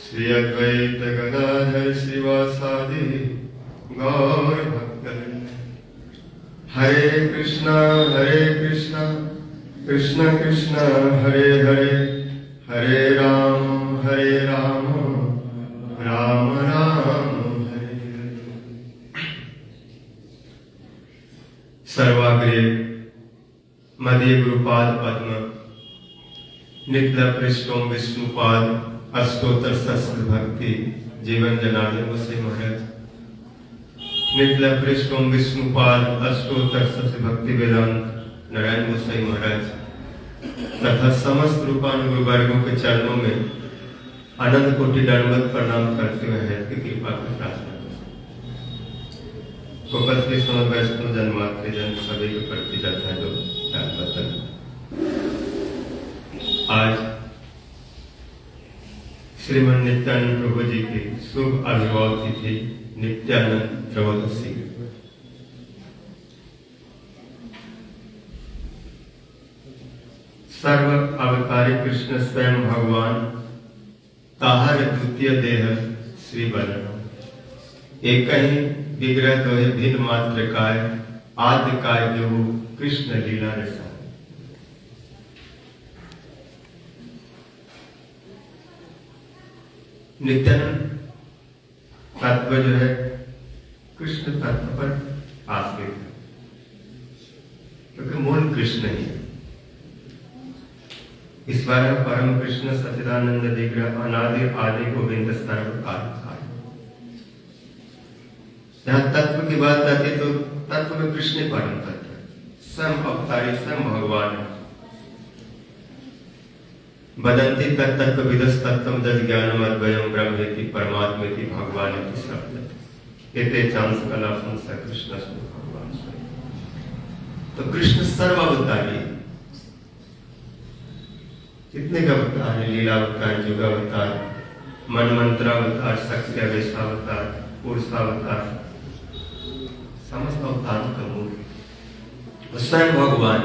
श्री अद्वैत गदाधर श्रीवासादि गौर भक्तवृंद हरे कृष्णा कृष्ण कृष्ण हरे हरे हरे राम राम राम हरे हरे। सर्वाग्रे मदीय गुरुपाद पद्म नित्य पृष्ठों विष्णुपाद अष्टोत्तर सहस्र भक्ति जीवन जनार्दन गोसाई महाराज, नितला पृष्ठम विष्णुपाद अष्टोत्तर सत्य भक्ति वेदांत नारायण गोसाई महाराज तथा समस्त रूपानुग वर्गों के चरणों में अनंत कोटि दंडवत प्रणाम करते हुए है की कृपा की प्रार्थना गोपति समस्त वैष्णव जन्मात्र जन सभी के प्रति जाता है जो आज श्रीमन नित्यानंद प्रभु जी की शुभ आविर्भाव तिथि नित्यानंद त्रयोदशी। सर्व अवतारी कृष्ण स्वयं भगवान ताहर द्वितीय देह श्री बलराम एक ही विग्रह दोहे भिन्न मात्र काय आद्य काय जो कृष्ण लीला रसा। नित्यानंद तत्व जो है कृष्ण तत्व पर आश्रित है, क्योंकि मूल कृष्ण ही है। इस बार परम कृष्ण सच्चिदानंद विग्रह अनादि आदि गोविंद सर्वकाल काल। जहां तत्व की बात आती तो तत्व में कृष्ण परम तत्व है, स्वयं अवतारी स्वयं भगवान है। वदन्ति तत्तत्व विदस तत्वम जद ज्ञानम अद्वयम ब्रह्मेति परमात्मेति भगवानेति शब्द एते चांस कला पुंस कृष्ण भगवान स्वयं। तो कृष्ण सर्वावतारी है, कितने का अवतार है, लीला अवतार, युग अवतार, मनमंत्रावतार, शक्ति अवेशावतार, पुरुषावतार, समस्त अवतारों का मूल स्वयं भगवान।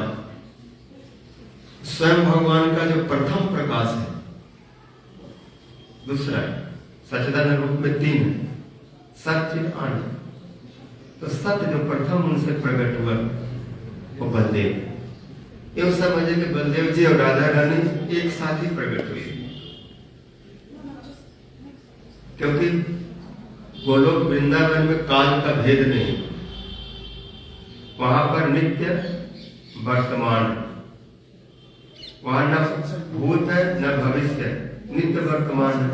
स्वयं भगवान का जो प्रथम प्रकाश है, दूसरा है सच्चिदानंद रूप में तीन है, सत्य आनंद। तो सत्य जो प्रथम उनसे प्रकट हुआ वो बलदेव। ये समझे कि बलदेव जी और राधा रानी एक साथ ही प्रकट हुई, क्योंकि गोलोक वृंदावन में काल का भेद नहीं, वहां पर नित्य वर्तमान, वहां न भूत है न भविष्य, नित्य वर्तमान है।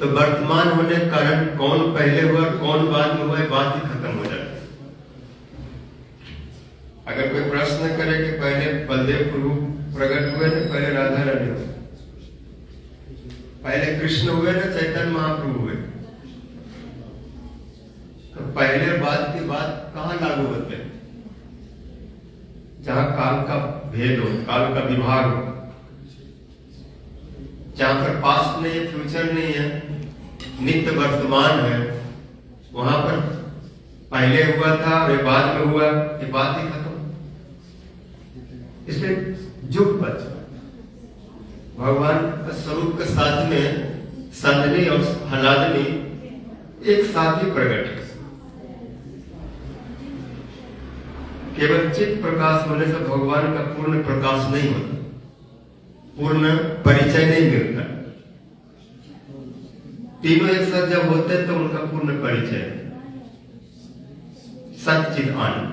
तो वर्तमान होने के कारण कौन पहले हुआ कौन बाद में हुआ बात ही खत्म हो जाती है। अगर कोई प्रश्न करे कि पहले बलदेव प्रभु प्रकट हुए थे पहले राधा रानी हुए, पहले कृष्ण हुए ना चैतन्य महाप्रभु हुए, तो पहले बाद की बात कहां लागू होते हैं? जहां काल का भेद हो, काल का विभाग हो, जहां पर पास्ट नहीं है, फ्यूचर नहीं है, नित्य वर्तमान है, वहां पर पहले हुआ था और ये बाद में हुआ, ये बात ही खत्म। इसलिए जुगपथ भगवान का स्वरूप के साथ में संदनी और हलादनी एक साथ ही प्रकट है। केवल चित्त प्रकाश होने से भगवान का पूर्ण प्रकाश नहीं होता, पूर्ण परिचय नहीं मिलता। तीनों एक साथ जब होते हैं तो उनका पूर्ण परिचय सच्चिद आनंद।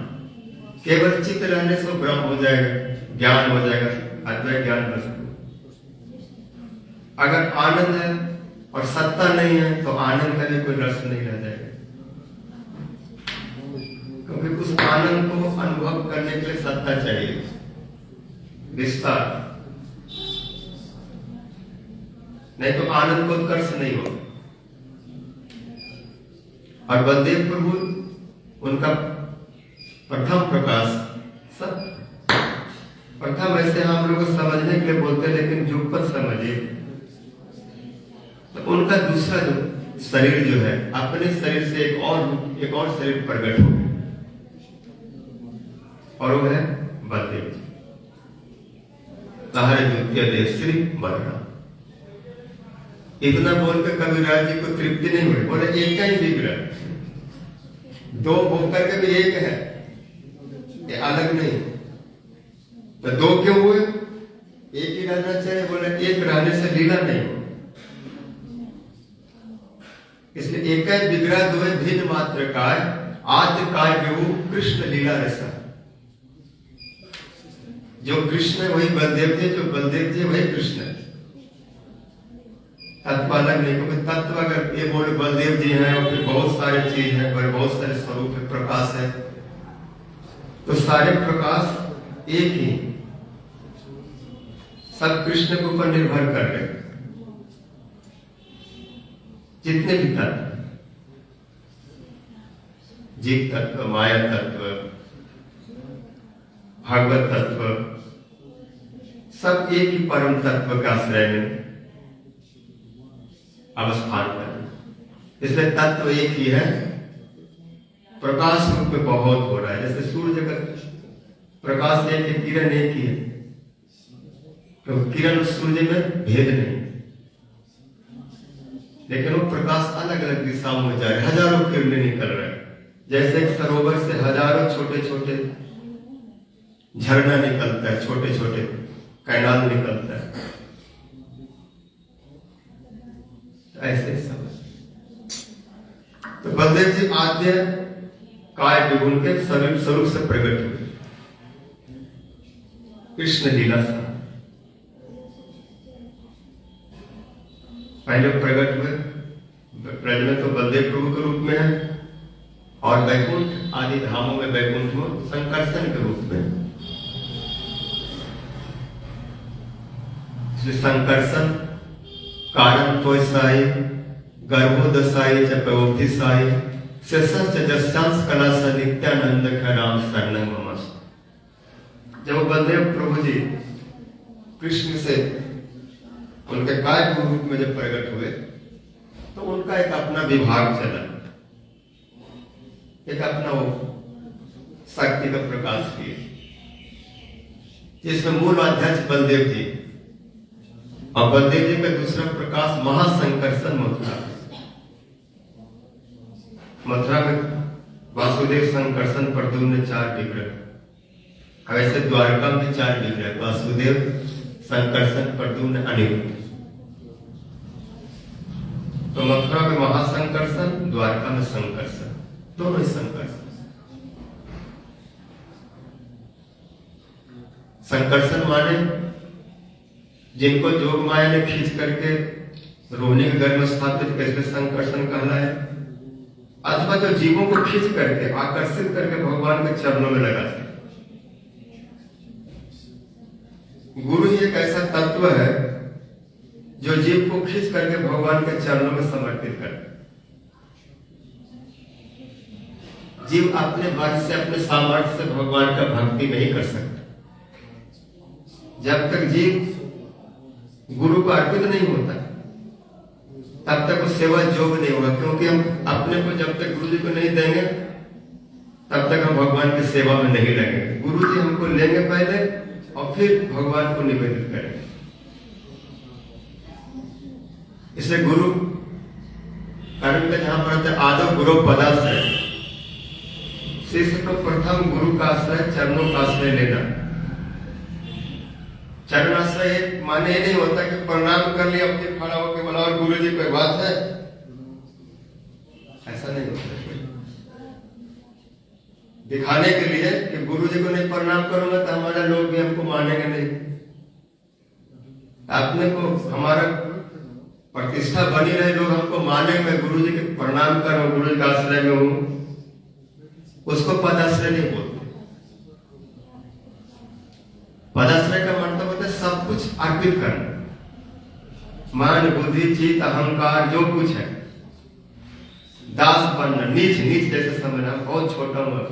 केवल चित्त रहने से ब्रह्म हो जाएगा, ज्ञान हो जाएगा, अद्वैत ज्ञान वस्तु। अगर आनंद है और सत्ता नहीं है तो आनंद का भी कोई रस नहीं रह जाएगा, क्योंकि उस आनंद को अनुभव करने के लिए सत्ता चाहिए, विस्तार, नहीं तो आनंद को उत्कर्ष नहीं होगा। और बलदेव प्रभु उनका प्रथम प्रकाश सत्य। प्रथम ऐसे हम लोग समझने के लिए बोलते हैं, लेकिन जुगपथ समझिए तो उनका दूसरा जो शरीर जो है, अपने शरीर से एक और शरीर प्रकट हो गया, और वो है बलदेव जी, ताहर द्वितीय देह श्री बलराम। इतना बोलकर कबीरदास जी को तृप्ति नहीं हुई, बोले एक ही विग्रह, दो होकर के भी एक है, ये अलग नहीं। तो दो क्यों हुए? एक ही रहना चाहिए, बोले एक रहने से लीला नहीं हो, इसलिए एक ही विग्रह दो भिन्न मात्र काय आद्य काय विभु कृष्ण लीला रसा। जो कृष्ण है वही बलदेव जी, जो बलदेव जी वही कृष्ण है। तत्व अलग नहीं, क्योंकि तत्व अगर ये बोले बलदेव जी हैं और फिर बहुत सारे चीज है, बहुत सारे स्वरूप है, प्रकाश है, तो सारे प्रकाश एक ही, सब कृष्ण के ऊपर निर्भर कर रहे हैं। जितने भी तत्व, जीव तत्व, माया तत्व, भागवत तत्व, सब एक ही परम तत्व का आश्रय में अवस्थान कर, इसलिए तत्व एक ही है। प्रकाश रूप में बहुत हो रहा है, जैसे सूर्य का प्रकाश एक है, किरण एक ही है, तो किरण और सूर्य में भेद नहीं, लेकिन वो प्रकाश अलग अलग दिशाओं में जा रहे, हजारों किरणें निकल रहे हैं। जैसे एक सरोवर से हजारों छोटे छोटे झरना निकलता है, छोटे छोटे कैनाल निकलता है, तो ऐसे सब। तो बलदेव जी आद्य काय विगुण के स्वरूप से प्रकट हुए, कृष्ण लीला से पहले प्रकट हुए। ब्रज में तो बलदेव प्रभु के रूप में है, और वैकुंठ आदि धामों में वैकुंठ में संकर्षण के रूप में। संकर्षण कारण त्वसाई गर्भोदशाई च प्रवोधिसाई शेषश्च जस्यांश कला स नित्यानंद का राम शरणं मम। जब बलदेव प्रभु जी कृष्ण से उनके काय के रूप में जब प्रकट हुए, तो उनका एक अपना विभाग चला, एक अपना वो शक्ति का प्रकाश किए, जिसमें मूल अध्यक्ष बलदेव जी, और बलदेव जी का दूसरा प्रकाश महासंकर्षण मथुरा में वासुदेव संकर्षण प्रद्युम्न 4 विग्रह, वैसे द्वारका में 4 विग्रह, वासुदेव संकर्षण प्रद्युम्न अनिरुद्ध। तो मथुरा में महासंकर्षण, द्वारका में संकर्षण, दोनों ही संकर्षण। संकर्षण माने जिनको जोग माया ने खींच करके रोहिणी के घर में स्थापित करके संकर्षण कहलाए, अथवा जो जीवों को खींच करके आकर्षित करके भगवान के चरणों में लगाते। गुरु ही एक ऐसा तत्व है जो जीव को खींच करके भगवान के चरणों में समर्पित करते। जीव अपने बल से, अपने सामर्थ्य से भगवान का भक्ति नहीं कर सकता। जब तक जीव गुरु को अर्पित नहीं होता, तब तक वो सेवा योग्य नहीं होगा, क्योंकि हम अपने को जब तक गुरु जी को नहीं देंगे, तब तक हम भगवान की सेवा में नहीं लगेंगे। गुरु जी हमको लेंगे पहले और फिर भगवान को निवेदित करेंगे। इसलिए गुरु कारण का जहां पर आदव गुरु पदाश्रय, शिष्य को प्रथम गुरु का आश्रय, चरणों का आश्रय लेना। चरणाश्रय माने ये नहीं होता कि प्रणाम कर लिया, अपने खड़ा होकर बोला और गुरु जी कोई बात है, ऐसा नहीं होता। दिखाने के लिए कि गुरु जी को नहीं प्रणाम करूंगा तो हमारा लोग भी हमको मानेंगे नहीं, अपने को हमारा प्रतिष्ठा बनी रहे, लोग हमको माने, मैं गुरु जी के प्रणाम कर रहा हूं, गुरु जी का आश्रय में हूं, उसको पदाश्रय नहीं बोलते। पदाश्रय का मतलब होता है सब कुछ अर्पित करना, मन बुद्धि चित्त अहंकार जो कुछ है, दास बनना, नीच नीच जैसे समझना, बहुत छोटा हूं,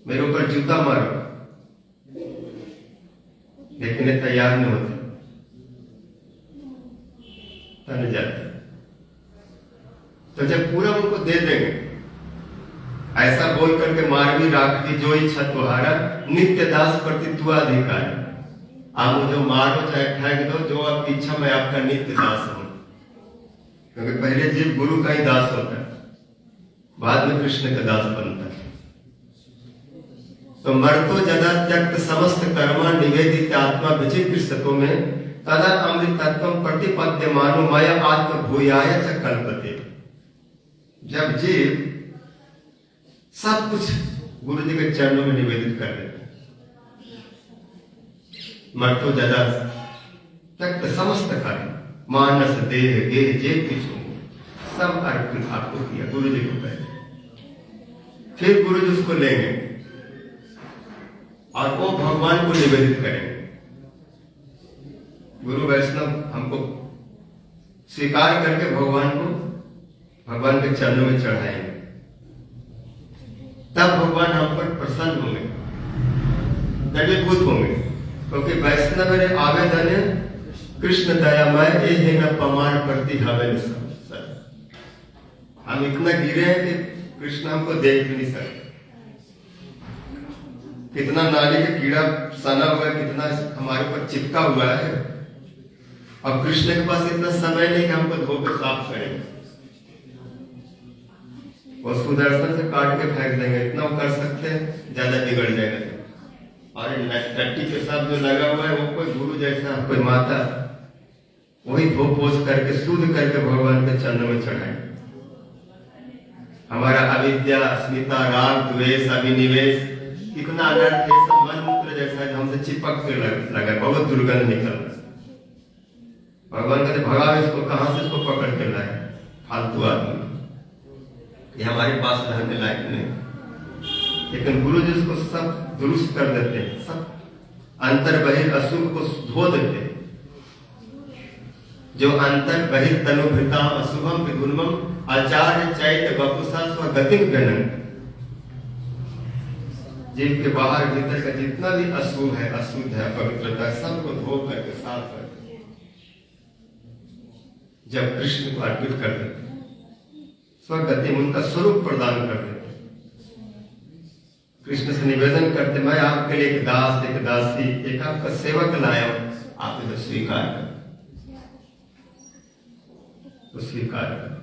मेरे ऊपर जूता मारो, लेकिन ये तैयार नहीं होते, तन जाते। तो जब पूरा उनको दे देंगे, ऐसा बोल करके मार भी राख दी जो इच्छा तुम्हारा, नित्य दास प्रति तू अधिकार। आप मुझे मारो चाहे फेंक दो, जो आपकी इच्छा, मैं आपका नित्य दास हूं। क्योंकि पहले जीव गुरु का ही दास होता है, बाद में कृष्ण का दास बनता है। तो मर्तो जदा त्यक्त समस्त कर्मा निवेदित आत्मा विचिकित्सतो में तदा अमृत तत्व प्रतिपद्य मानो मय आत्म भूयाय च कल्पते। जब जीव सब कुछ गुरु जी के चरणों में निवेदित कर देते, मर्तो जदा त्यक्त समस्त कर्म, मानस देह गेह जे किछु सब अर्पित आपको किया, गुरु जी को पहले, फिर गुरु जी उसको लेंगे और वो भगवान को निवेदित करेंगे। गुरु वैष्णव हमको स्वीकार करके भगवान के चरणों में चढ़ाएंगे, तब भगवान हम पर प्रसन्न होंगे, दृढ़ीभूत होंगे, क्योंकि वैष्णव रे आवेदन कृष्ण दयामय ये न प्रमाण प्रति हवे न सर। हम इतना गिरे हैं कि कृष्ण हमको देख भी नहीं सकते, कितना नाली का कीड़ा सना हुआ है, कितना हमारे ऊपर चिपका हुआ है, और कृष्ण के पास इतना समय नहीं कि हमको धो के साफ करें, वो सुदर्शन से काट के फेंक देंगे, इतना वो कर सकते हैं, ज्यादा बिगड़ जाएगा। और टट्टी के साथ जो लगा हुआ है वो कोई गुरु जैसा, कोई माता, वही धो पोछ करके शुद्ध करके भगवान के चरणों में चढ़ाए। हमारा अविद्या, अस्मिता, राग, द्वेष, अभिनिवेश कितना अनर्थ है, सब मन मूत्र जैसा है, हमसे चिपक के लगा, बहुत दुर्गंध निकल रहा है। भगवान कहते भगाओ इसको, कहां से इसको पकड़ के लाए, फालतू आदमी, ये हमारे पास रहने लायक नहीं। लेकिन गुरु जी उसको सब दुरुस्त कर देते हैं, सब अंतर बहिर अशुभ को धो देते हैं। जो अंतर बहिर तनुभृताम अशुभम विगुणम आचार्य चैत वपुषा स्वगतिक गणन, जिनके बाहर भीतर का जितना भी अशुभ है, अशुद्ध है, पवित्रता, सबको धो करके साफ करके जब कृष्ण को अर्पित कर देते, स्वगति उनका स्वरूप प्रदान कर देते, कृष्ण से निवेदन करते, मैं आपके लिए एक दास, एक दासी, एक आपका सेवक लाया हूं, आप इसे स्वीकार कर, तो स्वीकार कर।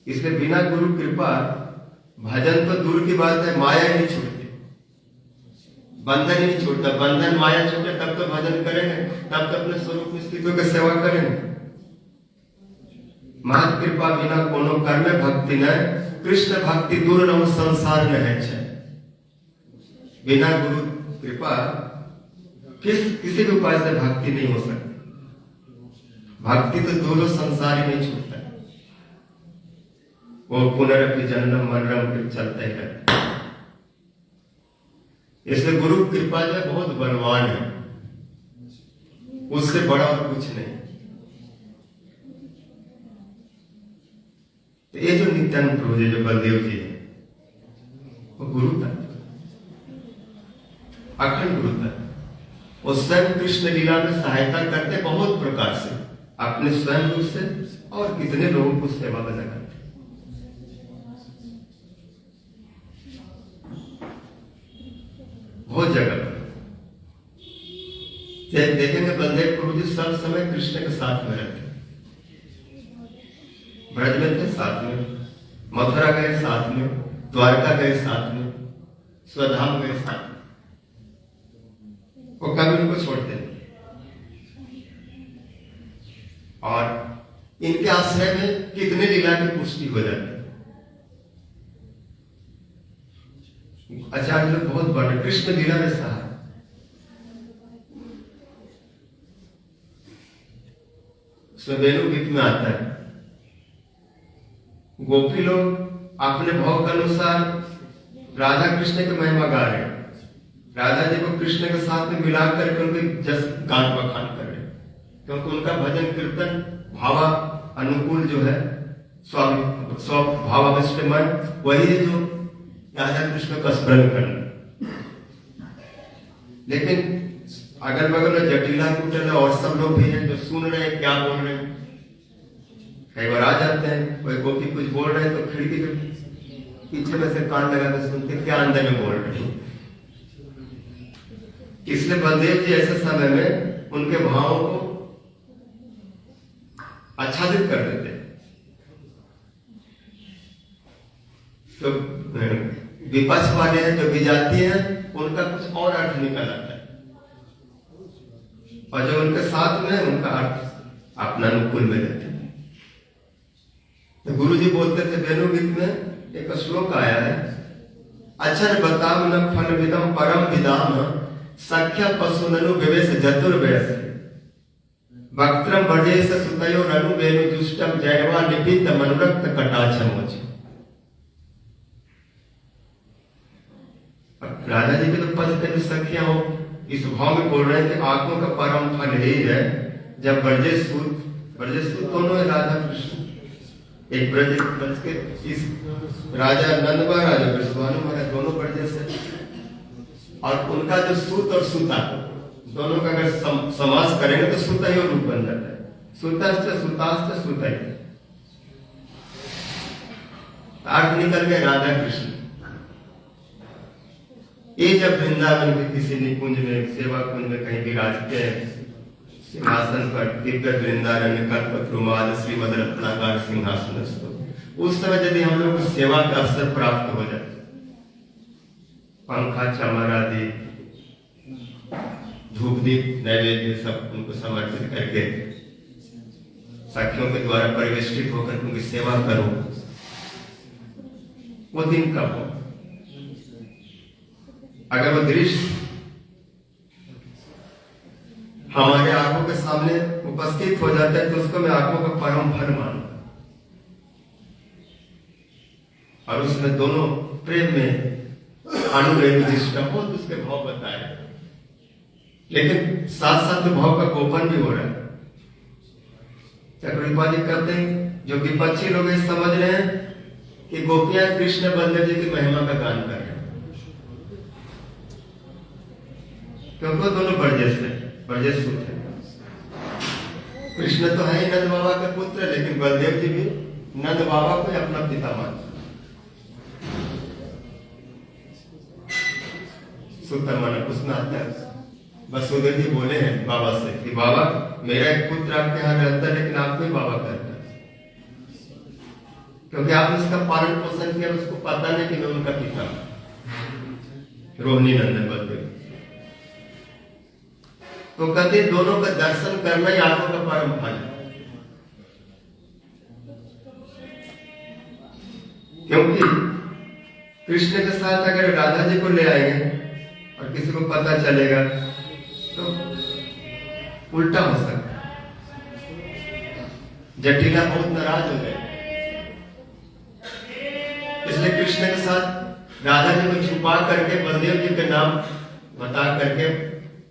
इसलिए बिना गुरु कृपा भजन तो दूर की बात है, माया नहीं छूटती, बंधन ही नहीं छूटता। बंधन माया छूटे तब तो भजन करेंगे, तब तो अपने स्वरूप में स्थितियों की सेवा करेंगे। महत कृपा बिना कोनो कर्म भक्ति न, कृष्ण भक्ति दूर रहो संसार में है। बिना गुरु कृपा किसी भी उपाय से भक्ति नहीं हो सकती। भक्ति तो दूर संसार ही नहीं छूटता, वो पुनरपि जन्म मरणम फिर चलता ही रहता। इसलिए गुरु कृपा जो है बहुत बलवान है, उससे बड़ा और कुछ नहीं। तो ये जो नित्यानंद प्रभु जी, जो बलदेव जी है, वो गुरु था, अखंड गुरु था। वो स्वयं कृष्ण लीला में सहायता करते बहुत प्रकार से, अपने स्वयं रूप से, और कितने लोगों को सेवा में लगाते। बहुत जगह देखेंगे बलदेव प्रभु जी सब समय कृष्ण के साथ में रहते, ब्रज में थे साथ में, मथुरा गए साथ में, द्वारका गए साथ में, स्वधाम गए साथ में, वो कभी उनको छोड़ते नहीं। और इनके आश्रय में कितने लीला की पुष्टि हो जाती है। आचार्य लोग बहुत बड़े कृष्ण लीला में सहा, वेणु गीत में आता है, गोपी लोग अपने भाव के अनुसार राधा कृष्ण की महिमा गा रहे हैं, राधा जी को कृष्ण के साथ में मिला करके उनके जस गान बखान कर रहे हैं, क्योंकि उनका भजन कीर्तन भावा अनुकूल जो है, स्वभावाविष्ट मन वही है जो राधा कृष्ण का स्मरण करना। लेकिन अगल बगल में जटिला कुटल और सब लोग भी हैं जो सुन रहे हैं क्या बोल रहे हैं। कई बार आ जाते हैं, कोई गोपी कुछ बोल रहे हैं तो खिड़की के पीछे में से कान लगा कर सुनते क्या अंदर में बोल रहे हैं। इसलिए बलदेव जी ऐसे समय में उनके भावों को आच्छादित कर देते हैं। तो विपक्ष वाले हैं जो विजाती हैं, उनका कुछ और अर्थ निकल आता है, और जो उनके साथ में उनका अर्थ अपना अनुकूल में लेते हैं। तो गुरु जी बोलते थे, वेणु गीत में एक श्लोक आया है, अक्षर बताम न फल विदम परम विदाम सख्य पशुननु विवेश जतुर्वेश। वक्त्रम भजेश सुतयो रनु वेणु दुष्टम जैवा निपित मनोरक्त कटाक्षमोच। राजा जी के तो पद के सखियां हो इस भाव में बोल रहे हैं कि आंखों का परम फल यही है जब ब्रजेश सूत दोनों है राधा कृष्ण, एक ब्रज के इस राजा नंदबा राजा विश्वानु महाराज दोनों ब्रजेश है और उनका जो सूत और सूता दोनों का अगर समास करेंगे तो सूता ही रूप बन जाता है। सूतास्त्र सूतास्त्र सूता ही अर्थ निकल गया राधा कृष्ण। ये जब वृंदावन के किसी निकुंज में सेवा कुंज में कहीं विराजते हैं सिंहासन पर दिव्य वृंदारण्य कल्पद्रुमाद श्रीमद रत्नाकर सिंहासन, उस समय यदि हम लोग को सेवा का अवसर प्राप्त हो जाए, पंखा चमर आदि धूप दीप नैवेद्य सब उनको समर्पित करके सखियों के द्वारा परिवेष्टित होकर उनकी सेवा करो, वो दिन कब हो? अगर वो दृश्य हमारे आंखों के सामने उपस्थित हो जाता है तो उसको मैं आंखों का परम फल मानूंगा और उसमें दोनों प्रेम में अनुरेणुदिष्टम हो तो उसके भाव बताए, लेकिन साथ साथ तो भाव का गोपन भी हो रहा है। चक्रवर्ती जी कहते हैं जो विपक्षी लोग ये समझ रहे हैं कि गोपियां कृष्ण बलदेव जी की महिमा का गान कर रहे हैं, क्योंकि दोनों ब्रजेश सूत है। कृष्ण तो है ही नंद बाबा के पुत्र, लेकिन बलदेव जी भी नंद बाबा को अपना पिता मानते। सूत्र माना उसमें आता है। वसुदेव जी बोले हैं बाबा से कि बाबा मेरा एक पुत्र आपके यहाँ रहता है लेकिन आपको ही बाबा कहता है, क्योंकि आपने उसका पालन पोषण किया, उसको पता नहीं कि मैं उनका पिता रोहिणी नंदन बलदेव। तो कहते दोनों का दर्शन करना ही आंखों का परम फल है, क्योंकि कृष्ण के साथ अगर राधा जी को ले आएंगे और किसी को पता चलेगा तो उल्टा हो सकता है, जटिला बहुत नाराज हो जाएगा। इसलिए कृष्ण के साथ राधा जी को छुपा करके बलदेव जी के नाम बता करके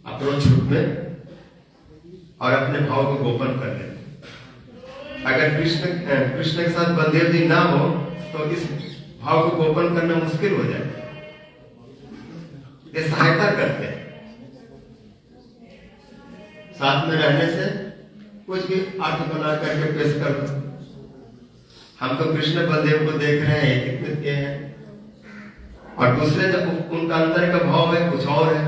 अप्रोच रूप में और अपने भाव को गोपन कर लेते। अगर कृष्ण के साथ बलदेव जी ना हो तो इस भाव को गोपन करना मुश्किल हो जाए। ये सहायता करते हैं, साथ में रहने से कुछ भी अर्थ बना करके पेश कर दो। हम तो कृष्ण बलदेव को देख रहे हैं कितने के हैं, और दूसरे जब उनका अंदर का भाव है कुछ और है।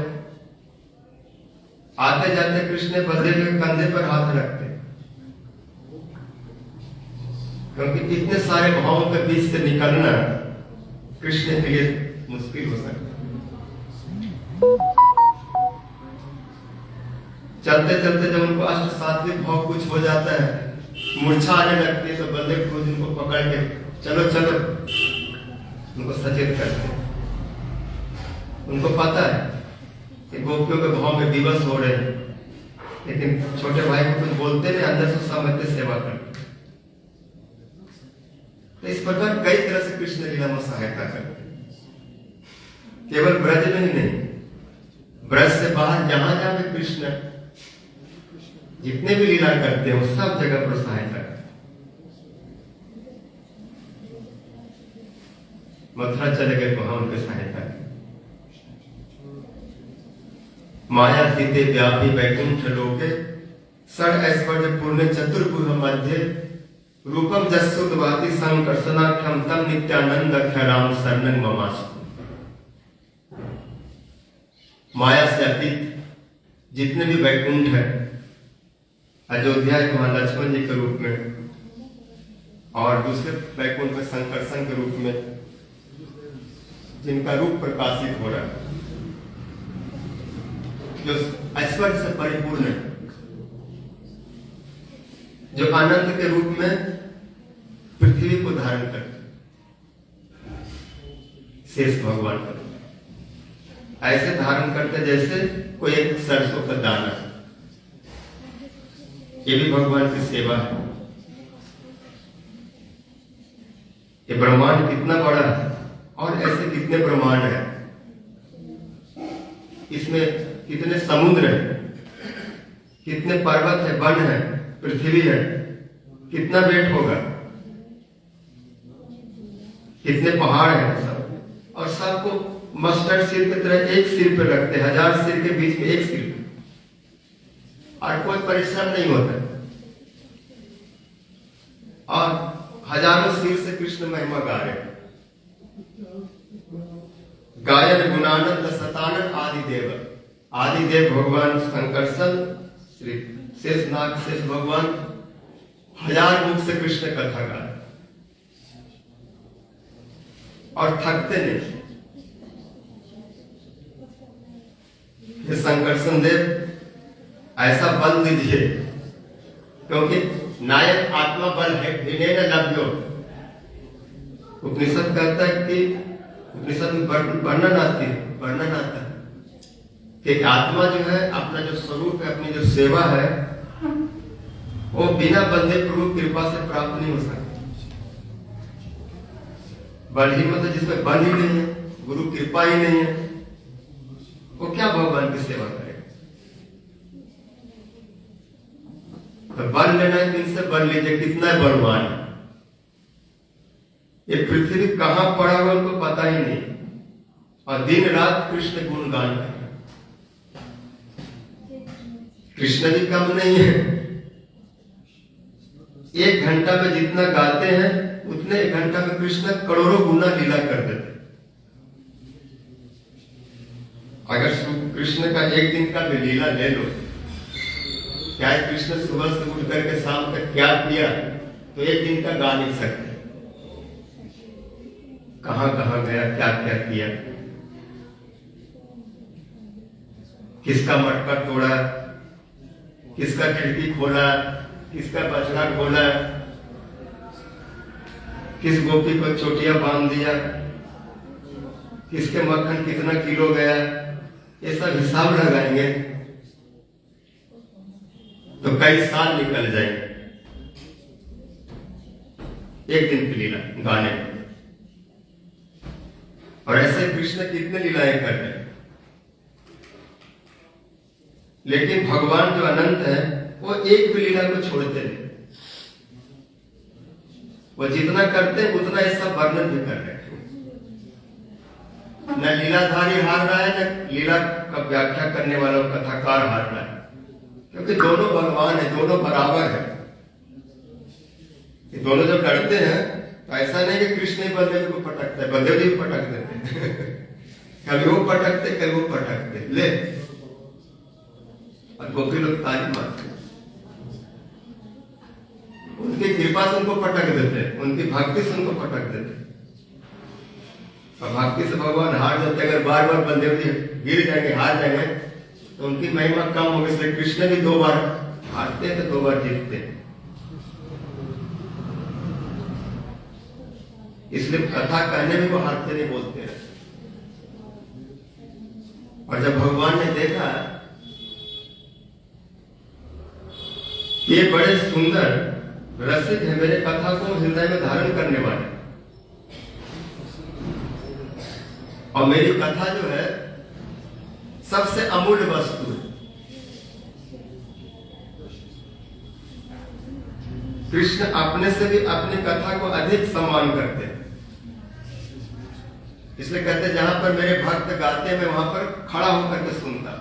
आते जाते कृष्ण बलदेव के कंधे पर हाथ रखते, क्योंकि इतने सारे भावों के बीच से निकलना कृष्ण के लिए मुश्किल हो सकता है। चलते चलते जब उनको अष्ट सात्विक भाव कुछ हो जाता है, मूर्छा आने लगती है, तो बलदेव को उनको पकड़ के चलो चलो उनको सचेत करते हैं। उनको पता है कि गोपियों के भाव में विवश हो रहे हैं, लेकिन छोटे भाई को कुछ बोलते नहीं, अंदर से समझते सेवा करते। तो इस प्रकार कई तरह से कृष्ण लीला में सहायता करते हैं। केवल ब्रज में ही नहीं, ब्रज से बाहर जहां जहां भी कृष्ण जितने भी लीला करते हैं वो सब जगह पर सहायता करते हैं। मथुरा चले गए वहां उनके सहायता की। माया तीते व्यापी वैकुंठ लोके षड ऐश्वर्य पूर्ण चतुर्भुज मध्य रूपम जस्सुदवाति संकर्षणाख्यम तम नित्यानंद राम शरणं ममास्तु। माया से अतीत जितने भी वैकुंठ है, अयोध्या के वहां लक्ष्मण जी के रूप में और दूसरे वैकुंठ में संकर्षण के रूप में जिनका रूप प्रकाशित हो रहा है, जो ऐश्वर्य से परिपूर्ण है, जो आनंद के रूप में पृथ्वी को धारण करते, शेष भगवान का ऐसे धारण करते जैसे कोई एक सरसों का दाना ये भी भगवान की सेवा है। ये ब्रह्मांड कितना बड़ा है और ऐसे कितने ब्रह्मांड है, इसमें कितने समुद्र है, कितने पर्वत है, वन है, पृथ्वी है, कितना वेट होगा, कितने पहाड़ हैं सब, और सबको मस्टर्ड सिर की तरह एक सिर पे रखते हैं, 1000 सिर के बीच में एक सिर पे, और कोई परिश्रम नहीं होता, और हजारों सिर से कृष्ण महिमा गा रहे हैं। गायन गुणानंद सतानंद आदिदेव, आदिदेव भगवान शंकरसन, श्री शेषनाग शेष भगवान 1000 मुख से कृष्ण कथा गा और थकते नहीं। ये शंकरसन देव ऐसा बल दीजिए, क्योंकि नायक आत्मा बल है, विनय न लभ्यो। उपनिषद कहता है कि उपनिषद में वर्णन आता है कि आत्मा जो है, अपना जो स्वरूप है, अपनी जो सेवा है, वो बिना बंधे प्रभु कृपा से प्राप्त नहीं हो सकती। बल ही मतलब जिसमें बल ही नहीं है, गुरु कृपा ही नहीं है, वो क्या भगवान की सेवा करेगा? तो बल लेना है, किनसे बल लीजिए, कितना बलवान है। ये पृथ्वी कहां पड़ा हुआ उनको पता ही नहीं, और दिन रात कृष्ण गुणगान कर, कृष्ण भी कम नहीं है। 1 घंटा में जितना गाते हैं उतने 1 घंटा में कृष्ण करोड़ों गुना लीला कर देते। अगर कृष्ण का 1 दिन का भी लीला ले लो, क्या कृष्ण सुबह से उठ करके शाम तक क्या किया, तो 1 दिन का गा नहीं सकते। कहां कहां गया, क्या क्या किया, किसका मटका तोड़ा, किसका खिड़की खोला, किसका बछड़ा खोला, किस गोपी को चोटिया बांध दिया, किसके मक्खन कितना किलो गया, ये सब हिसाब लगाएंगे तो कई साल निकल जाएंगे 1 दिन की लीला गाने में। और ऐसे कृष्ण कितने लीलाएं कर रहे हैं। लेकिन भगवान जो अनंत है, वो एक भी लीला को छोड़ते नहीं। वो जितना करते हैं उतना ये सब वर्णन भी कर रहे हैं। न लीलाधारी हार रहा है, न लीला का व्याख्या करने वाला कथाकार हार रहा है, क्योंकि दोनों भगवान है, दोनों बराबर है। ये दोनों जब लड़ते हैं तो ऐसा नहीं कि कृष्ण ही बलदेव को पटकता है, बलदेव जी पटक देते कभी वो पटकते, कभी वो पटकते, ले और गोपी लोग ताली मारते, उनकी कृपा से उनको पटक देते, उनकी भक्ति से उनको पटक देते, और भक्ति से भगवान हार जाते। अगर बार बार बलदेव जी गिर जाएंगे, हार जाएंगे, तो उनकी महिमा कम होगी। इसलिए कृष्ण भी 2 बार हारते हैं तो 2 बार जीतते हैं। इसलिए कथा कहने में वो हारते नहीं, बोलते हैं। और जब भगवान ने देखा ये बड़े सुंदर रसिक है, मेरे कथा को हृदय में धारण करने वाले, और मेरी कथा जो है सबसे अमूल्य वस्तु है। कृष्ण अपने से भी अपनी कथा को अधिक सम्मान करते हैं। इसलिए कहते हैं जहां पर मेरे भक्त गाते हैं, मैं वहां पर खड़ा होकर के सुनता।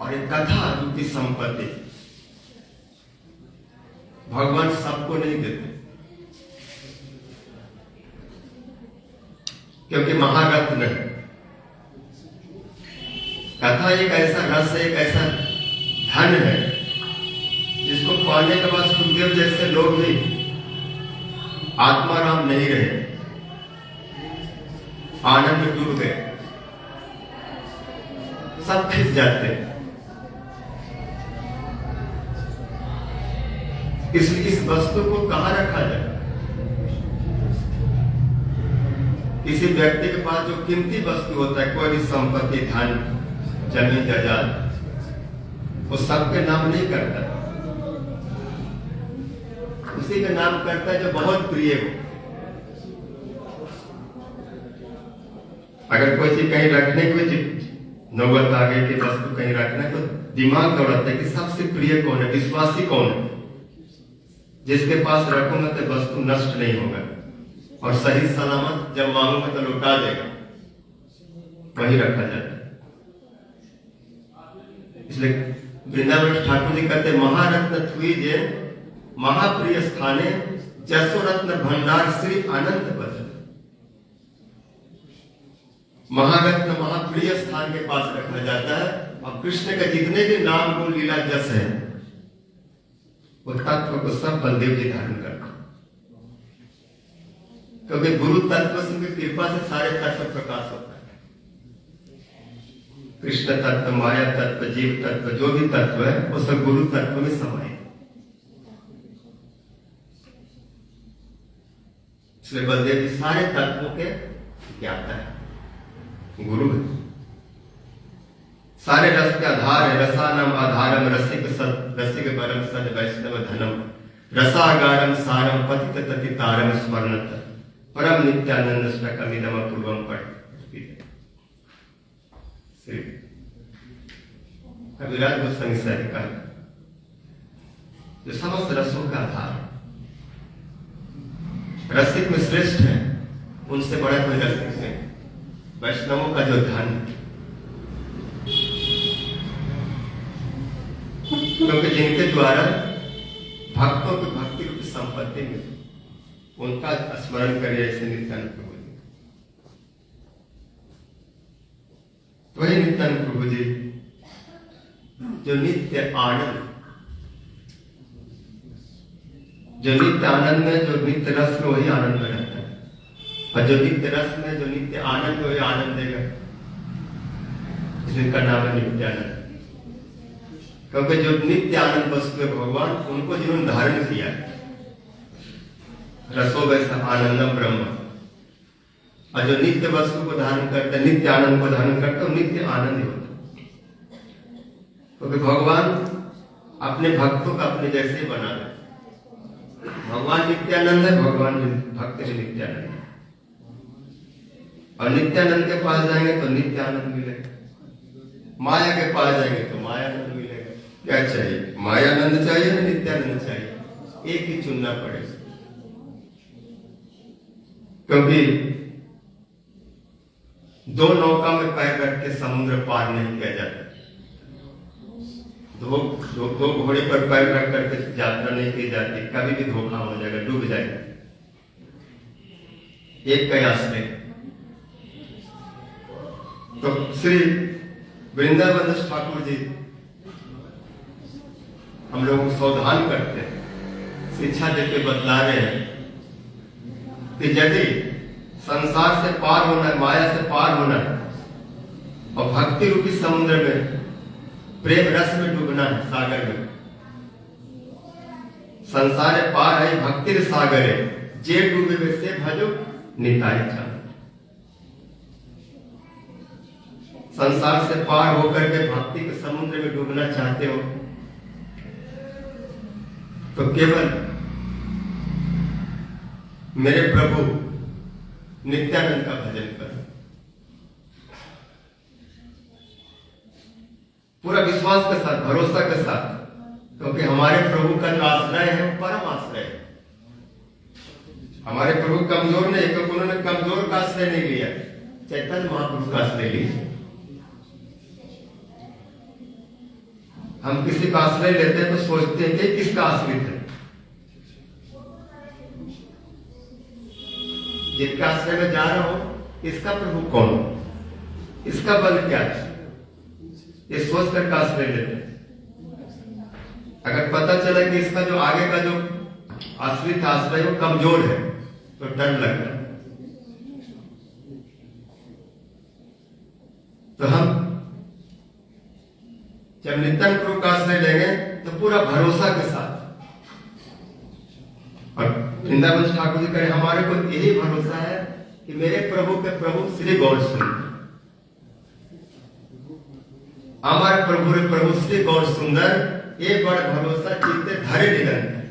और एक कथा रूपी संपत्ति भगवान सबको नहीं देते, क्योंकि महारत्न है कथा। एक ऐसा रस है, एक ऐसा धन है, जिसको पाने के बाद सुखदेव जैसे लोग भी आत्माराम नहीं रहे, आनंद में डूब गए, सब खिंच जाते हैं। इसलिए इस वस्तु को कहां रखा जाए? किसी व्यक्ति के पास जो कीमती वस्तु होता है, कोई भी संपत्ति, धन, जमीन जायदाद, वो सबके नाम नहीं करता, उसी का नाम करता है जो बहुत प्रिय हो। अगर कोई चीज कहीं रखने की नौबत आ गई कि वस्तु कहीं रखना है, तो दिमाग दौड़ाता है कि सबसे प्रिय कौन है, विश्वासी कौन है, जिसके पास रखूंगा तो वस्तु नष्ट नहीं होगा और सही सलामत जब मांगूंगा तो लौटा देगा, वही रखा जाता है। इसलिए वृंदावन ठाकुर जी कहते महारत्न थुई जे महाप्रिय स्थाने जसो रत्न भंडार श्री अनंत बचन। महारत्न महाप्रिय स्थान के पास रखा जाता है और कृष्ण के जितने भी नाम गुण लीला जस है वो तत्व को सब बलदेव जी धारण करते, क्योंकि गुरु तत्व की कृपा से सारे तत्व प्रकाश होता है। कृष्ण तत्व, माया तत्व, जीव तत्व, जो भी तत्व है वो सब गुरु तत्व में समाये। इसलिए बलदेव जी सारे तत्वों के ज्ञाता है, गुरु है। सारे रस के आधार है, रसानम आधारम रसिक सद रसिक परम सद वैष्णव धनम रसागारम सारम पतित ततितारम स्मरणत परम नित्यानंद ष्टकमिदम पूर्वम पढ़। श्री कविराज गोस्वामी साहिब जो समस्त रसों का आधार रसिक में श्रेष्ठ है, उनसे बड़ा कोई रसिक नहीं। वैष्णवों का जो धन, क्योंकि जिनके द्वारा भक्तों की भक्ति रूप संपत्ति में उनका स्मरण करिए ऐसे नित्यानंद प्रभु जी। वही नित्यानंद प्रभु जी जो नित्य आनंद, जो नित्य आनंद में, जो नित्य रस में वही आनंद में रहता है, और जो नित्य रस में, जो नित्य आनंद में वही आनंद देगा, जिनका नाम है नित्यानंद। क्योंकि जो नित्य आनंद वस्तु है भगवान, उनको जिन्होंने धारण किया, रसो वैसा आनंदम ब्रह्म, और जो नित्य वस्तु को धारण करता है, नित्य आनंद को धारण करता है, नित्य आनंद ही होता है। क्योंकि भगवान अपने भक्तों का अपने जैसे ही बना रहे। भगवान नित्यानंद है, भगवान भक्त भी नित्यानंद है, और नित्यानंद के पास जाएंगे तो नित्य आनंद मिलेगा, माया के पास जाएंगे तो माया आनंद मिलेगा। क्या चाहिए, मायानंद चाहिए या नित्यानंद चाहिए? एक ही चुनना पड़ेगा, क्योंकि दो नौका में पैर रख के समुद्र पार नहीं किया जाता। दो घोड़े पर पैर रख करके यात्रा नहीं की जाती, कभी भी धोखा हो जाएगा, डूब जाएगा। एक का आश्रय। तो श्री वृंदावन ठाकुर जी हम लोगों को सावधान करते हैं, शिक्षा देके बतला रहे हैं कि यदि संसार से पार होना है, माया से पार होना है, और भक्ति रूपी समुद्र में, प्रेम रस में डूबना है, सागर में, संसार पार है भक्ति सागर है, जे डूबे वैसे भजो निताई चांद। संसार से पार होकर के भक्ति के समुद्र में डूबना चाहते हो तो केवल मेरे प्रभु नित्यानंद का भजन करो, पूरा विश्वास के साथ, भरोसा के साथ, क्योंकि हमारे प्रभु का जो आश्रय है वो परम आश्रय है। हमारे प्रभु कमजोर नहीं, क्योंकि उन्होंने कमजोर का आश्रय नहीं लिया, चैतन्य महापुरुष का आश्रय लिया। हम किसी का आश्रय लेते हैं तो सोचते हैं कि किसका आश्रित है। जिनका आश्रय में जा रहा हूं, इसका प्रभु कौन, इसका बल क्या है, ये सोच कर आश्रय लेते हैं। अगर पता चला कि इसका जो आगे का जो आश्रित आश्रय वो कमजोर है तो डर लगता है। तो हम जब नित्यानंद प्रभु का आश्रय लेंगे तो पूरा भरोसा के साथ, और वृंदावन ठाकुर जी कहे हमारे को यही भरोसा है कि मेरे प्रभु के प्रभु श्री गौर सुन, আমার প্রভুর প্রভু শ্রী গৌর সুন্দর ये बड़ भरोसा चित्ते धरे निरंतर।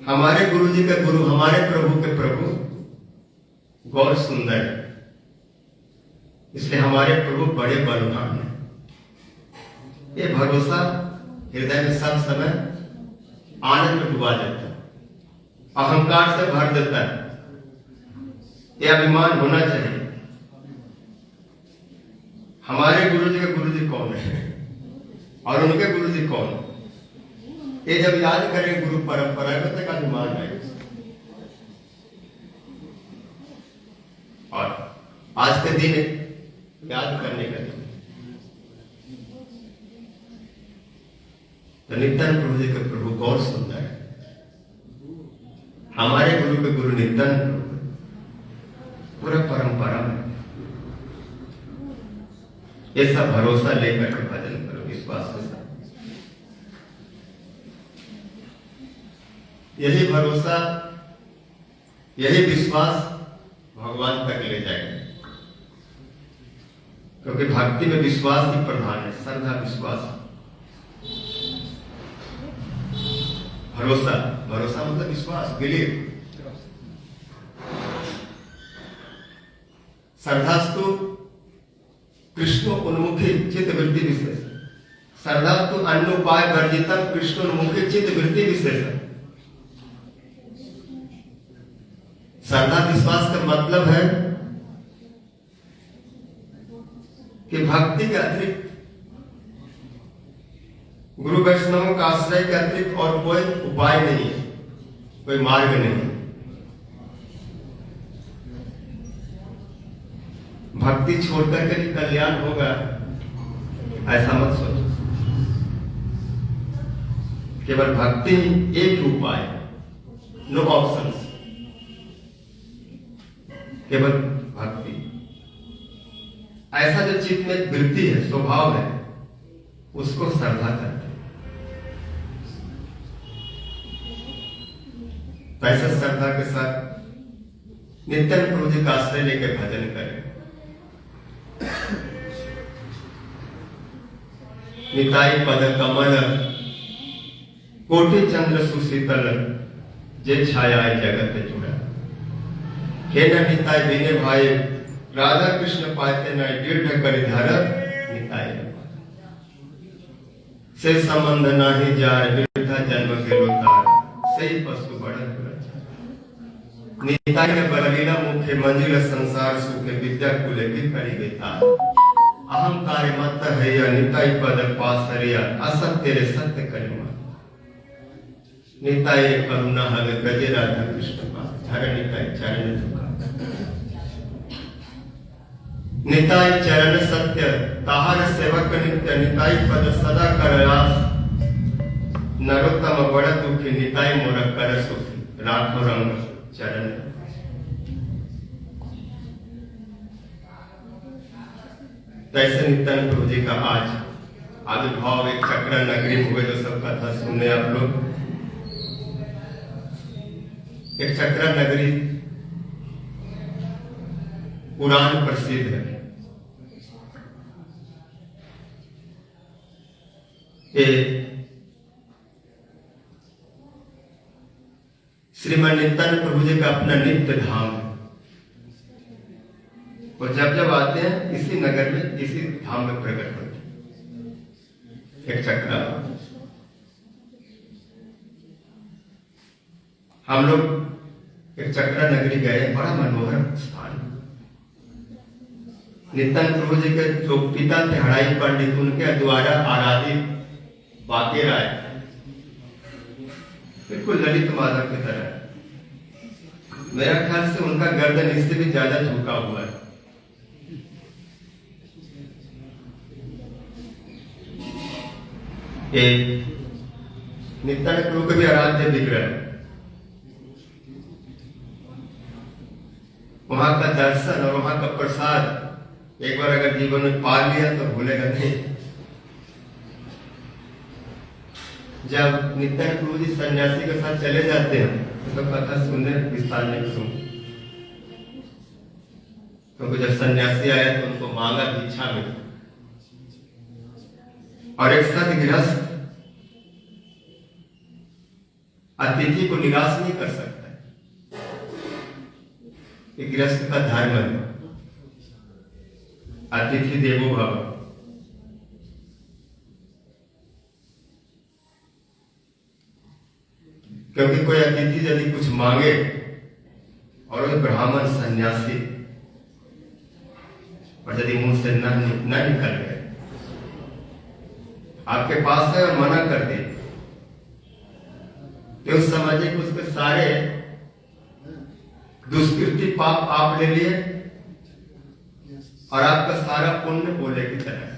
हमारे गुरु जी के गुरु, हमारे प्रभु के प्रभु गौर सुंदर, इसलिए हमारे प्रभु बड़े बलवान हैं। ये भरोसा हृदय में सब समय आनंद में डुबा देता है, अहंकार से भर देता है। ये अभिमान होना चाहिए। हमारे गुरु जी के गुरु जी कौन है और उनके गुरु जी कौन? ये जब याद करेंगे गुरु परंपरा का अभिमान आएगा। और आज के दिन याद करने का दिन, तो नित्यानंद प्रभु जी के प्रभु गौर सुंदर है, हमारे गुरु के गुरु नित्यानंद प्रभु पूरा परंपरा में। ये सब भरोसा लेकर के भजन करो विश्वास के साथ। यही भरोसा, यही विश्वास भगवान तक ले जाएगा, क्योंकि भक्ति में विश्वास ही प्रधान है। श्रद्धा, विश्वास, भरोसा। भरोसा मतलब विश्वास, बिलीव। श्रद्धास्तु कृष्ण उन्मुखी चित्त वृत्ति विशेष, श्रद्धास्तु अन्य उपाय वर्जितम कृष्ण उन्मुखी चित्त वृत्ति विशेष। श्रद्धा विश्वास का मतलब है कि भक्ति के अतिरिक्त, गुरु वैष्णवों का आश्रय के अतिरिक्त और कोई उपाय नहीं है, कोई मार्ग नहीं। भक्ति छोड़कर के कल्याण होगा ऐसा मत सोचो। केवल भक्ति एक उपाय, नो ऑप्शंस, केवल भक्ति। ऐसा जो चित्त में वृत्ति है, स्वभाव है, उसको श्रद्धा करते हैं। ऐसा श्रद्धा के साथ नित्यानंद प्रभु जी का आश्रय लेकर भजन करें। निताई पद कमल कोटि चंद्र सुशीतल जे छाया जगत जुड़ा। हे न निताई बिने भाई राधा कृष्ण पाते न दृढ़ कर धर निताई से संबंध नाही जाय वृद्धा जन्म के लोतार सही पशु बढ़त निताई ने बललीला मुख्य मंजिल संसार सुखे विद्या कुले की करी बेतार। अहंकार मत है या निताई पद पास हरिया असत तेरे सत्य करिमा। निताई करुणा हल गजे राधा कृष्ण पास धर निताई चरण झुका। निताई चरण सत्य ताहार सेवक नित्य निताई पद सदा कर रास। नरोत्तम बड़ दुखी निताई मोर कर सुखी राखो रंग चरण। तैसे नित्यानंद प्रभु जी का आज आविर्भाव एक चक्रा नगरी में हुए, जो सब कथा सुनने आप लोग। एक चक्रा नगरी पुराण प्रसिद्ध है। ये श्रीमान नित्यानंद प्रभु जी का अपना नित्य धाम है। और जब जब आते हैं इसी नगर में, इसी धाम में प्रकट होते हैं। एक चक्रा, हम लोग एक चक्रा नगरी गए, बड़ा मनोहर स्थान। नित्यानंद प्रभु जी के जो पिता थे हड़ाई पंडित, उनके द्वारा आराधित बाके राय, बिल्कुल ललित माधव की तरह। मेरा ख्याल से उनका गर्दन इससे भी ज्यादा झुका हुआ है। नित्यानंद प्रभु के भी आराध्य विग्रह, वहां का दर्शन और वहां का प्रसाद एक बार अगर जीवन में पा लिया तो भूलेगा नहीं। जब नित्यानंद प्रभु जी सन्यासी के साथ चले जाते हैं तो कथा सुनने विस्तार नहीं सुन, क्योंकि जब सन्यासी आया तो उनको मांगा भिक्षा में, और एक सद्गृहस्थ अतिथि को निराश नहीं कर सकता। एक गृहस्थ का धर्म है अतिथि देवो भव। क्योंकि कोई अतिथि यदि कुछ मांगे और वो ब्राह्मण सन्यासी और यदि मुंह से न निकल गए, आपके पास है और मना कर दे, तो समझिए कि उसके सारे दुष्कृति पाप आप ले लिए और आपका सारा पुण्य बोले की तरह है।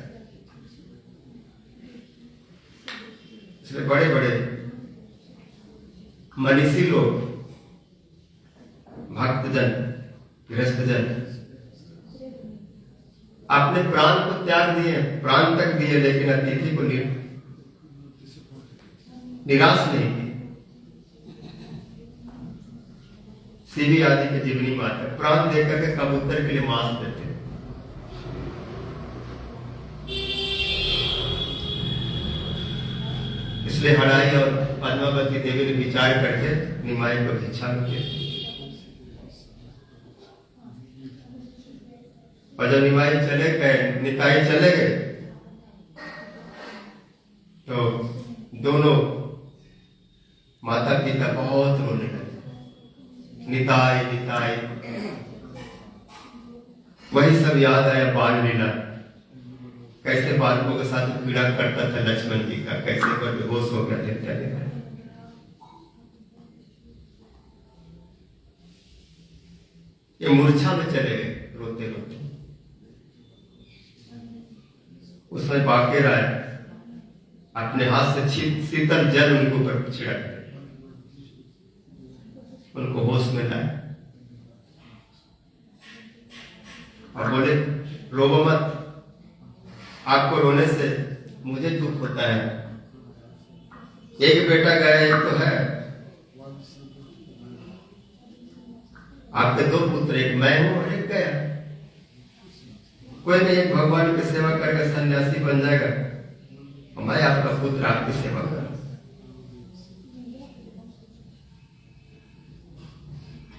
इसलिए बड़े बड़े मनीषी लोग, भक्तजन, गृहस्थजन अपने प्राण को त्याग दिए, प्राण तक दिए, लेकिन अतिथि को निराश नहीं किए। सीवी आदि के जीवनी माता प्राण देकर के कबूतर के लिए मांस देते हैं। इसलिए हड़ाई और पद्मावती देवी ने विचार करके निमाई को भिक्षा में किया। और जब निमाई चले गए, निताई चले गए, तो दोनों माता पिता बहुत रोने लगे। निताई निताई, वही सब याद आया बाल लीला, कैसे बालकों के साथ पीड़ा करता था लक्ष्मण जी का, कैसे पर बेहोश हो गया था। ये मूर्छा में चले गए रोते रोते। उसमें बाके राय अपने हाथ से शीतल जल उनको पर छिड़क दे, उनको होश में लाए और बोले रोबो मत, आपको रोने से मुझे दुख होता है। एक बेटा गया, एक तो है, आपके दो पुत्र, एक मैं हूं और एक गया। कोई नहीं, एक भगवान की सेवा करके सन्यासी बन जाएगा और मैं आपका पुत्र आपकी सेवा कर।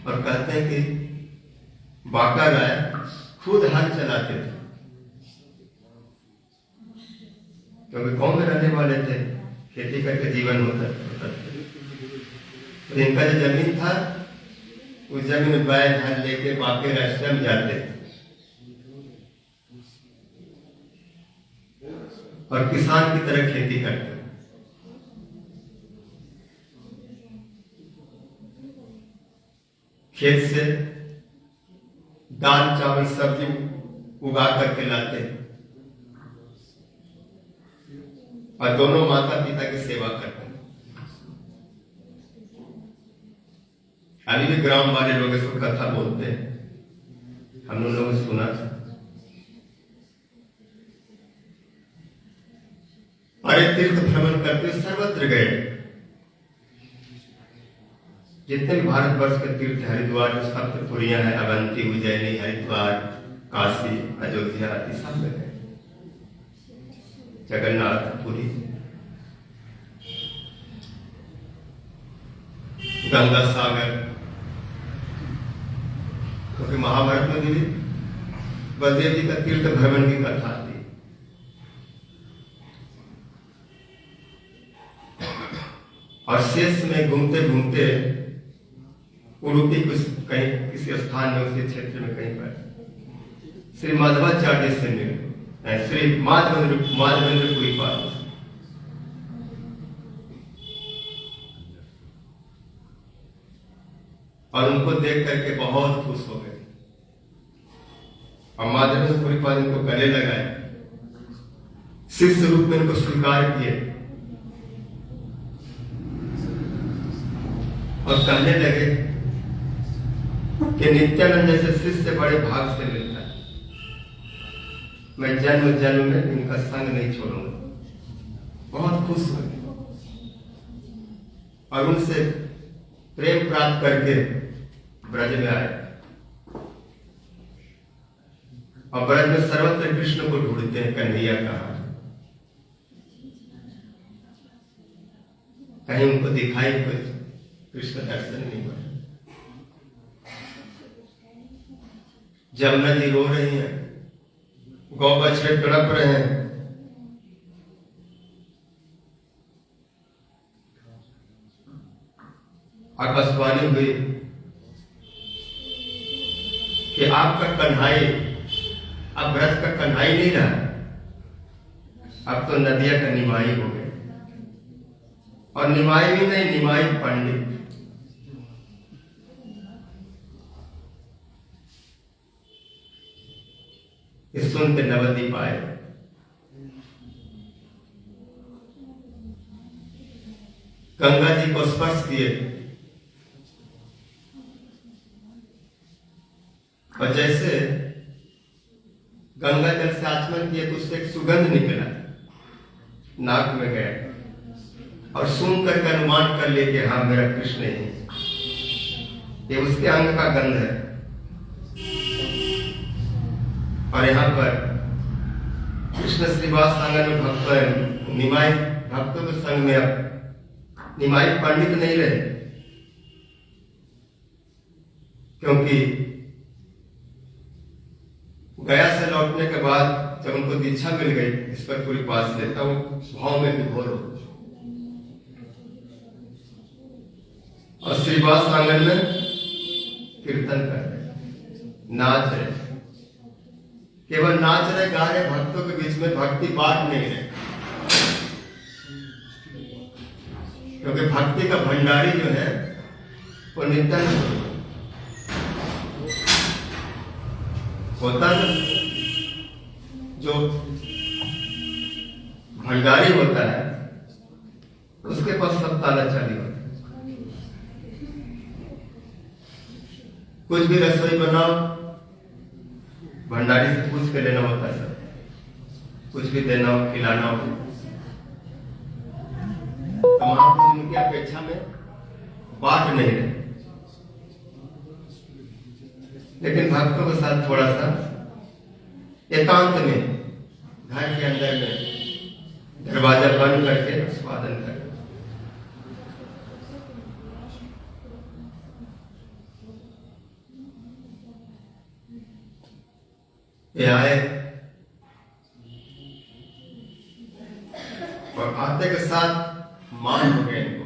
और कहते हैं कि बाका राय खुद हल चलाते थे, क्योंकि गांव में रहने वाले थे, खेती करके जीवन होता था। तो इनका जो जमीन था, उस जमीन में बैल हल लेके बाके रास्ते में जाते थे और किसान की तरह खेती करते। खेत से दाल चावल सब्जी उगा करके लाते और दोनों माता पिता की सेवा करते। अभी भी ग्राम वाले लोग इसको कथा बोलते हैं, हम लोगों ने सुना था। अरे तीर्थ भ्रमण करते सर्वत्र गए, जितने भी भारतवर्ष के तीर्थ, हरिद्वार जो सप्तपुरियां हैं, अवंती, उज्जैनी, हरिद्वार, काशी, अयोध्या आदि सब में गए, जगन्नाथ पुरी, गंगा सागर, क्योंकि महाभारत में भी बलदेव जी का तीर्थ भ्रमण की कथा आती। और शेष में घूमते घूमते उडुपी कहीं किसी स्थान में, उसी क्षेत्र में कहीं पर श्री माधवाचार्य से मिले, श्री माधवेंद्रपुरी पाद, और उनको देख करके बहुत खुश हो गए और माधवेंद्रपुरी पाद उनको गले लगाए, शिष्य रूप में उनको स्वीकार किए और कहने लगे कि नित्यानंद जैसे शिष्य बड़े भाग से मिलता है, मैं जन्म जन्म में इनका संग नहीं छोड़ूंगा। बहुत खुश हुए और उनसे प्रेम प्राप्त करके ब्रज में आए। और ब्रज में सर्वत्र कृष्ण को ढूंढते हैं, कन्हैया कहाँ है? कहीं उनको दिखाई कुछ कृष्ण दर्शन नहीं हुआ। जमुना जी रो रही हैं, गौ बछड़े तड़प रहे हैं, आकाशवाणी हुई कि आपका कन्हाई अब ब्रज का कन्हाई नहीं रहा, अब तो नदिया का निमाई हो गए, और निमाई भी नहीं, निमाई पंडित। ये सुनते नवद्वीप आए, गंगा जी को स्पर्श किए, और जैसे गंगा जल से आचमन किए तो उससे एक सुगंध निकला, नाक में गया, और सुन करके अनुमान कर लिए कि हाँ मेरा कृष्ण ही, ये उसके अंग का गंध है। और यहाँ पर कृष्ण श्रीवास आंगन में भक्त निमाई भक्तों के संग में अब निमाई पंडित नहीं रहे, क्योंकि गया से लौटने के बाद जब उनको दीक्षा मिल गई इस पर पूरी पास से, तब वो भाव में विभोर हो और श्रीवास आंगन में कीर्तन कर रहे, नाच रहे, केवल नाच रहे, गा रहे, भक्तों के बीच में भक्ति बांट नहीं रहे, क्योंकि भक्ति का भंडारी जो है वो नित्यानंद होता है। जो भंडारी होता है उसके पास सब ताला चाबी होता है, कुछ भी रसोई बनाओ भंडारी से पूछ के लेना होता है, सब कुछ भी देना हो, खिलाना हो, तो महाप्रभु उनकी अपेक्षा में बांट नहीं रहे, लेकिन भक्तों के साथ थोड़ा सा एकांत में घर के अंदर में दरवाजा बंद करके स्वादन कर। ये आए और आते के साथ मान हो गए इनको,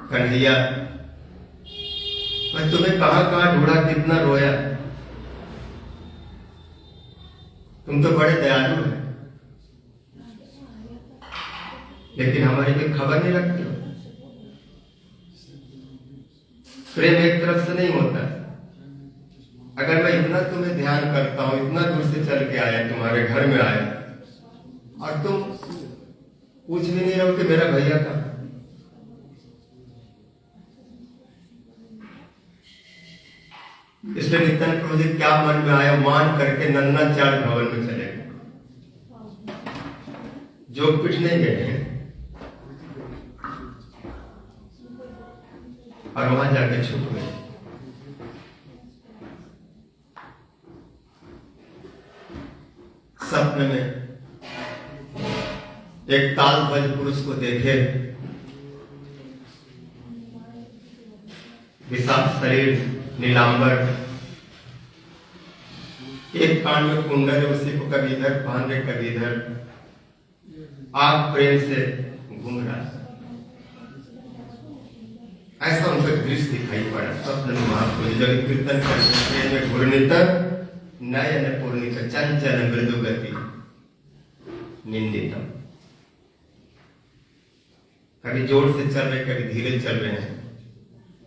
कन्हैया मैं तुम्हें कहां कहां ढूंढा, कितना रोया, तुम तो बड़े दयालु हैं, लेकिन हमारी कोई खबर नहीं रखते हो। प्रेम एक तरफ से नहीं होता, अगर मैं इतना तुम्हें ध्यान करता हूं, इतना दूर से चल के आया, तुम्हारे घर में आया, और तुम पूछ भी नहीं रहो कि मेरा भैया कहां। इसलिए नित्यानंद प्रभु जी क्या मन में आया, मान करके नन्नाचार्य भवन में चले गए, जो कुछ नहीं गए हैं, और वहां जाके छुप गए। सपने में एक ताल ध्वज पुरुष को देखे, विशाल शरीर, नीलांबर, एक कान में कुंडल है, उसी को कभी इधर पहन रहे कभी इधर, आग प्रेम से घूम रहा है। ऐसा उनको दृश्य दिखाई पड़ा स्वप्न में महाप्रभु जब कीर्तन करते घूर्णित नयन पूर्णित चंचल मृदु गति निंदितम, कभी जोर से चल रहे कभी धीरे चल रहे हैं,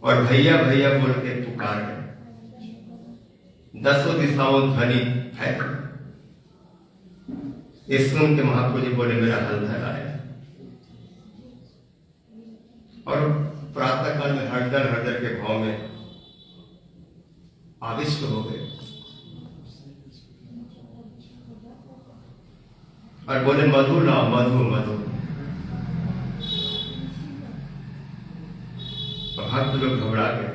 और भैया भैया बोल के पुकार रहे, दसों दिशाओं ध्वनि है। ये सुन के महाप्रभु जी बोले मेरा हलधर आया, और प्रातः काल में हरदर हरदर के भाव में आविष्ट हो गए और बोले मधु लाओ, मधु मधु। भक्त लोग घबरा गए,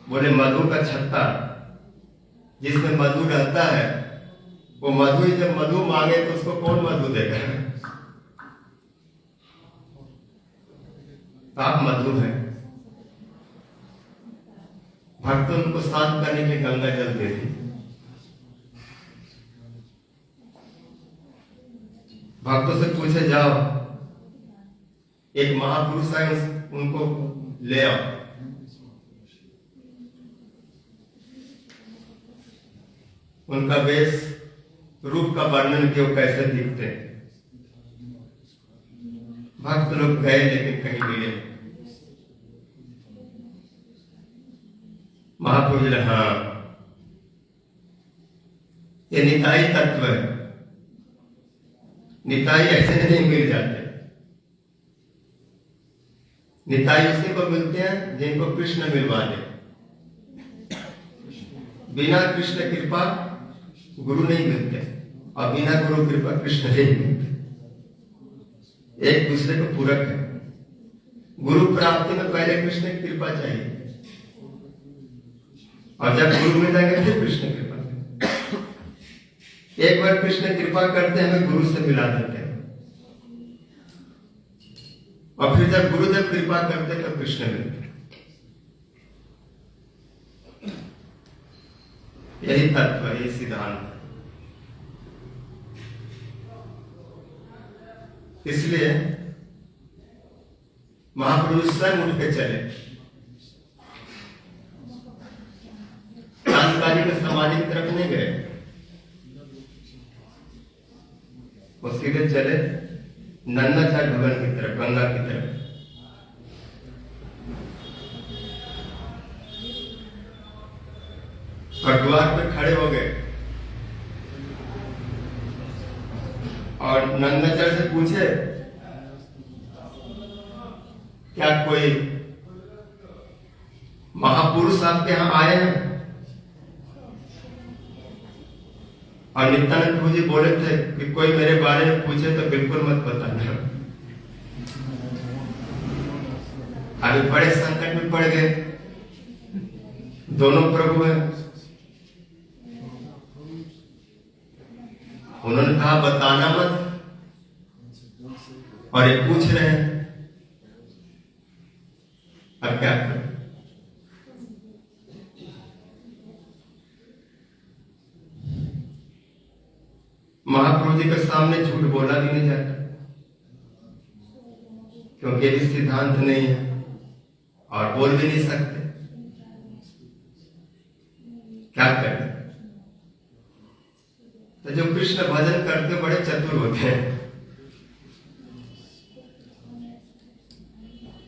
बोले मधु का छत्ता, जिसमें मधु रहता है वो मधु ही जब मधु मांगे तो उसको कौन मधु देगा? आप मधु हैं। भक्त उनको शांत करने के लिए गंगा जल दे दी। भक्तों से पूछे जाओ, एक महापुरुष है उनको ले आओ। उनका वेश रूप का वर्णन किया, कैसे दिखते हैं। भक्त लोग गए लेकिन कहीं मिले। महाप्रभु जी, हाँ ये निताई तत्व है। निताई ऐसे नहीं मिल जाते। निताई उसी को मिलते हैं जिनको कृष्ण मिलवा दे। बिना कृष्ण कृपा गुरु नहीं मिलते और बिना गुरु कृपा कृष्ण नहीं मिलते। एक दूसरे को पूरक है। गुरु प्राप्ति में पहले कृष्ण की कृपा चाहिए और जब गुरु मिल जाएंगे फिर कृष्ण कृपा। एक बार कृष्ण कृपा करते हैं, हमें गुरु से मिला देते हैं और फिर जब गुरुदेव कृपा करते हैं तो कृष्ण मिलते हैं। यही तत्व है, यही सिद्धांत है। इसलिए महाप्रभु स्वयं उठ के चले। क्रांतिकारी में समाधि की तरफ नहीं गए, वो सीधे चले नंदाचार्य भवन की तरफ, गंगा की तरफ। और द्वार पे खड़े हो गए और नंदाचार्य से पूछे, क्या कोई महापुरुष आपके यहां आए हैं? और नित्यानंद प्रभु जी बोले थे कि कोई मेरे बारे में पूछे तो बिल्कुल मत बताना। अभी बड़े संकट में पड़ गए, दोनों प्रभु हैं। उन्होंने कहा बताना मत, और ये पूछ रहे हैं, अब क्या करें? महाप्रभु जी के सामने झूठ बोला भी नहीं जाता, क्योंकि ये भी सिद्धांत नहीं है और बोल भी नहीं सकते। क्या करें? तो जो कृष्ण भजन करते बड़े चतुर होते हैं।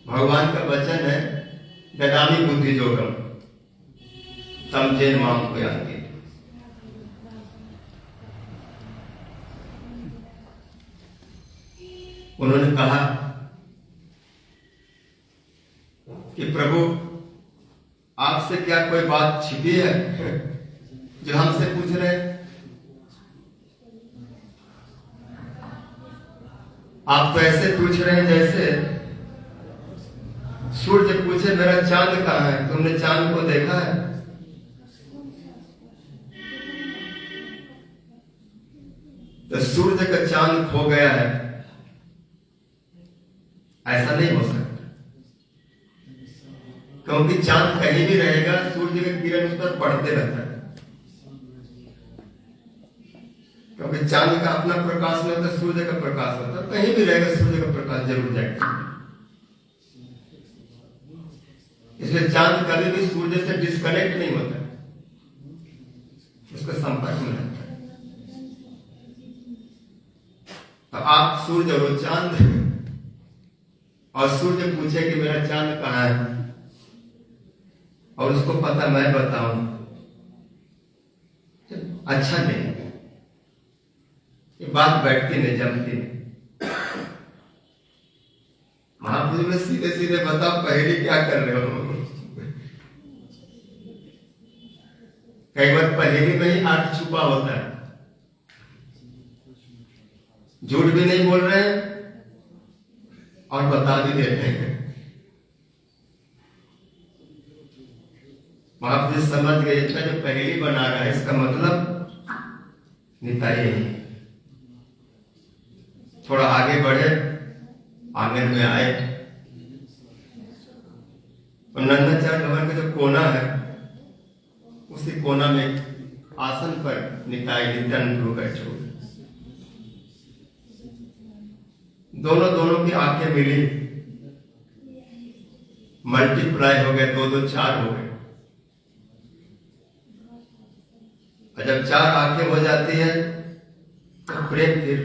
भगवान का वचन है, ददामि बुद्धि योगम तम जेन माम प्रयान्ति। उन्होंने कहा कि प्रभु आपसे क्या कोई बात छिपी है जो हमसे पूछ रहे हैं? आप तो ऐसे पूछ रहे हैं जैसे सूर्य पूछे मेरा चांद कहाँ है, तुमने चांद को देखा है? तो सूर्य का चांद खो गया है, ऐसा नहीं हो सकता, क्योंकि चांद कहीं भी रहेगा, सूर्य का किरण उस पर पड़ते रहता है। क्योंकि चांद का अपना प्रकाश नहीं होता, सूर्य का प्रकाश होता है। कहीं भी रहेगा सूर्य का प्रकाश जरूर जाएगा। इसलिए चांद कभी भी सूर्य से डिस्कनेक्ट नहीं होता, उसका संपर्क में रहता है। तो आप सूर्य और चांद, और सूर्य पूछे कि मेरा चांद कहाँ है और उसको पता मैं बताऊं, अच्छा नहीं, ये बात बैठती नहीं, जमती नहीं। महाप्रभु ने सीधे सीधे बताओ पहले क्या कर रहे हो। कई बार पहेली में ही अर्थ छुपा होता है। झूठ भी नहीं बोल रहे हैं और बता भी देते हैं। महाप्रभु समझ गए इसका जो पहली बना रहा है इसका मतलब निताई यही। थोड़ा आगे बढ़े, आंगन में आए और नंदाचार्य भवन का जो कोना है उसी कोना में आसन पर निताई नित्यानंद प्रभु बैठे हुए। दोनों की आंखें मिली, मल्टीप्लाई हो गए, 2 2 4 हो गए। और जब 4 आंखें हो जाती है तो प्रेम फिर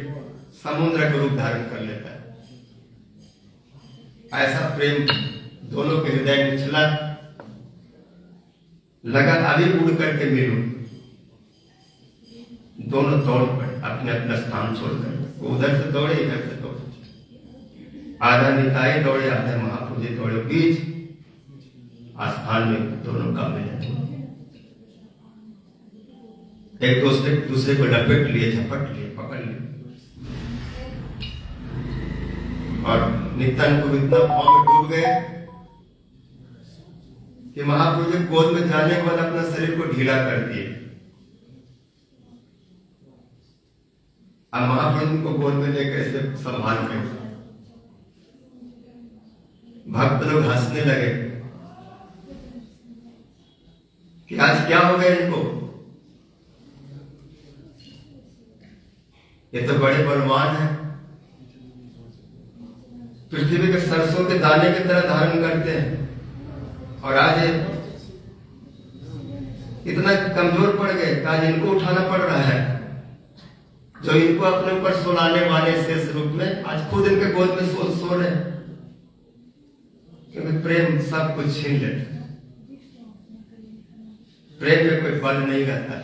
समुद्र का रूप धारण कर लेता है। ऐसा प्रेम दोनों के हृदय में चला, लगा अभी उड़ करके मिलूं। दोनों दौड़ पड़े अपने अपना स्थान छोड़कर, उधर से दौड़े इधर से दौड़े। आधा निताई दौड़े, आधा महाप्रभु जी दौड़े, बीच आस्थान में दोनों का मिलन। एक दूसरे को लपेट लिए, झपट लिए, पकड़ लिए और नित्यानंद प्रभु इतना भाव में डूब गए कि महाप्रभु जी गोद में जाने के बाद अपना शरीर को ढीला कर दिए। अब महाप्रभु को गोद में लेकर ऐसे संभाल के भक्त लोग हंसने लगे कि आज क्या हो गया इनको, ये तो बड़े बलवान हैं, पृथ्वी के सरसों के दाने की तरह धारण करते हैं और आज इतना कमजोर पड़ गए कि आज इनको उठाना पड़ रहा है। जो इनको अपने ऊपर सुलाने वाले शेष रूप में आज खुद इनके गोद में सो रहे, क्योंकि प्रेम सब कुछ छीन लेता है। प्रेम में कोई बल नहीं रहता है।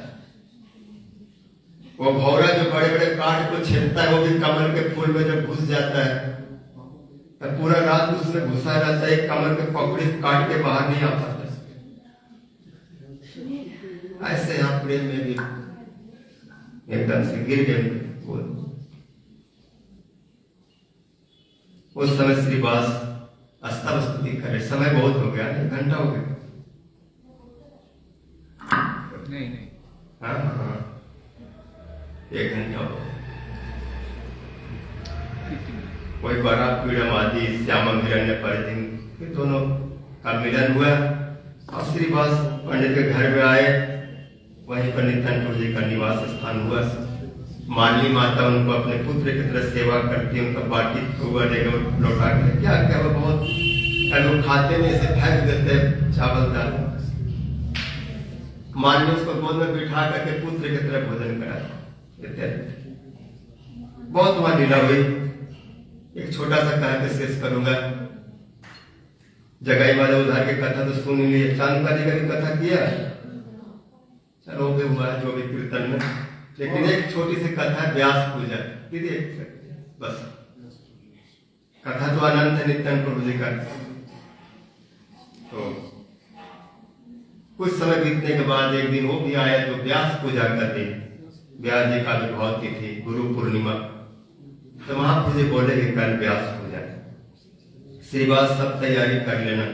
वो भौरा जो बड़े बड़े काट को छेदता है वो भी कमल के फूल में जब घुस जाता है तो पूरा रात उसमें घुसा रहता है, एक कमल के पकड़ी काट के बाहर नहीं आ पाता। ऐसे यहाँ प्रेम में भी एकदम से गिर गए। उस समय श्रीवास अस्तव स्तुति करे, समय बहुत हो गया, 1 घंटा हो गया। नहीं हाँ 1 घंटा हो गया। कोई बड़ा पीड़म आदि श्यामा हिरण्य परिधि दोनों का मिलन हुआ और श्रीवास पंडित के घर में आए। वहीं पर नित्यानंद प्रभु जी का निवास स्थान हुआ। मानवी माता उनको अपने पुत्र की तरह सेवा करती है, उनका बाटी हुआ देगा लौटा के क्या क्या वो बहुत लोग खाते नहीं, ऐसे फेंक देते चावल दाल। मानवी उसको गोद में बिठा करके पुत्र की तरह भोजन करा देते। बहुत वहां लीला हुई। एक छोटा सा कहा के शेष करूंगा। जगाई वाला उधार की कथा तो सुन लिए, चांदका जी का भी कथा किया, चलो भी हुआ जो भी कीर्तन में। लेकिन एक छोटी सी कथा व्यास पूजा दीदी, बस कथा तो अनंत है नित्यानंद प्रभु जी का। तो कुछ समय बीतने के बाद एक दिन वो भी आया जो व्यास पूजा का दिन, व्यास जी का विभव तिथि गुरु पूर्णिमा। तो महाप्रभु जी बोले कि कल व्यास पूजा, श्रीवास सब तैयारी कर लेना।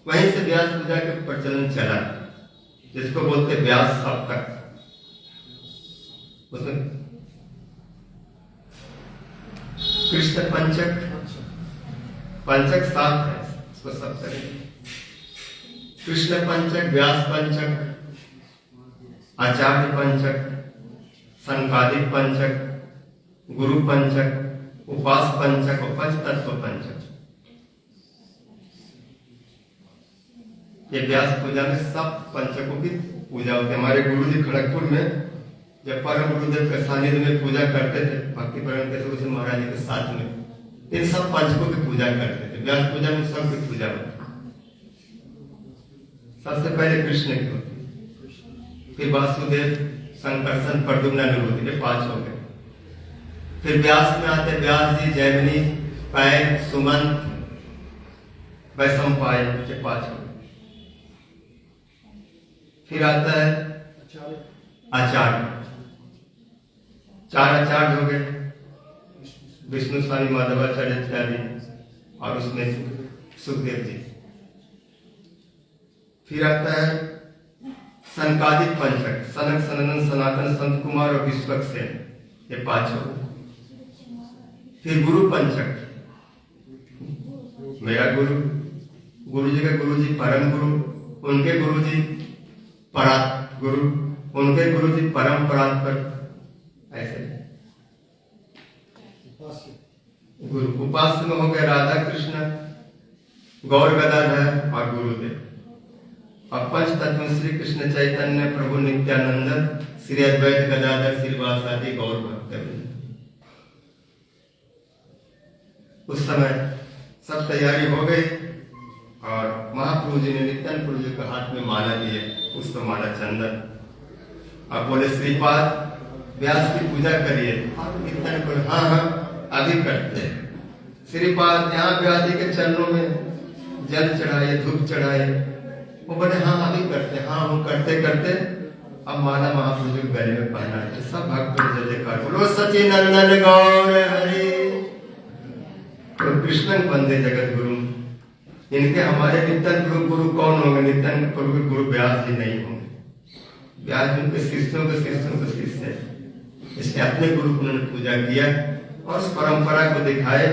वहीं से व्यास पूजा के प्रचलन चला, जिसको बोलते व्यास सप्तक। कृष्ण पंचक 7 है, उसको सप्तक। कृष्ण पंचक, व्यास पंचक, आचार्य पंचक, संकादिक पंचक, गुरु पंचक, उपास पंचक और पंचतत्व पंचक। ये व्यास पूजा में सब पंचकों की पूजा होती है। हमारे गुरु जी खड़गपुर में जब परम गुरुदेव के सानिध्य में पूजा करते थे, भक्ति परम के महाराज जी के साथ में, इन सब पंचकों की पूजा करते थे। व्यास पूजा में सबकी पूजा होती है। सबसे पहले कृष्ण की होती, फिर वासुदेव, संकर्षण, प्रद्युम्न, अनिरुद्ध, 5 हो गए। फिर व्यास में आते व्यास जी, जैमिनी, पैन, सुमंत, वैशंपायन, 5 हो गए। फिर आता है आचार्य, 4 आचार्य हो गए, विष्णु स्वामी, माधवाचार्य इत्यादि, और उसमें सुखदेव जी। फिर आता है सनकादिक पंचक, सनक, सनंदन, सनातन, संत कुमार और विश्वक सेन, ये पांचों। फिर गुरु पंचक, मेरा गुरु, गुरु जी का गुरु जी परम गुरु, उनके गुरु जी परात गुरु, उनके गुरु जी परम परात पर, ऐसे गुरु। उपास्य में हो गए राधा कृष्ण, गौर गदाधर और गुरुदेव। और पंच तत्व श्री कृष्ण चैतन्य प्रभु नित्यानंद, श्री अद्वैत गदाधर श्रीवासादि गौर भक्त। उस समय सब तैयारी हो गई और महाप्रभु जी ने नित्यानंद प्रभु जी के हाथ में माला दिए, पुष्प माला चंदन, और बोले श्रीपाद व्यास की पूजा करिए। नित्यानंद प्रभु हाँ हाँ अभी करते हैं। श्रीपाद यहाँ व्यास जी के चरणों में जल चढ़ाए, धूप चढ़ाए। वो बोले हाँ अभी करते, हाँ वो करते करते अब माला महाप्रभु जी गले में पहना है। सब भक्तों ने जय जयकार बोलो सचिनंदन गौर हरि। तो कृष्ण बंदे जगत गुरु, इनके हमारे नित्यानंद गुरु कौन होंगे? नित्यानंद प्रभु के गुरु व्यास जी नहीं होंगे। व्यास जी उनके शिष्यों के शिष्य है, इसलिए अपने गुरु को उन्होंने पूजा किया और उस परंपरा को दिखाए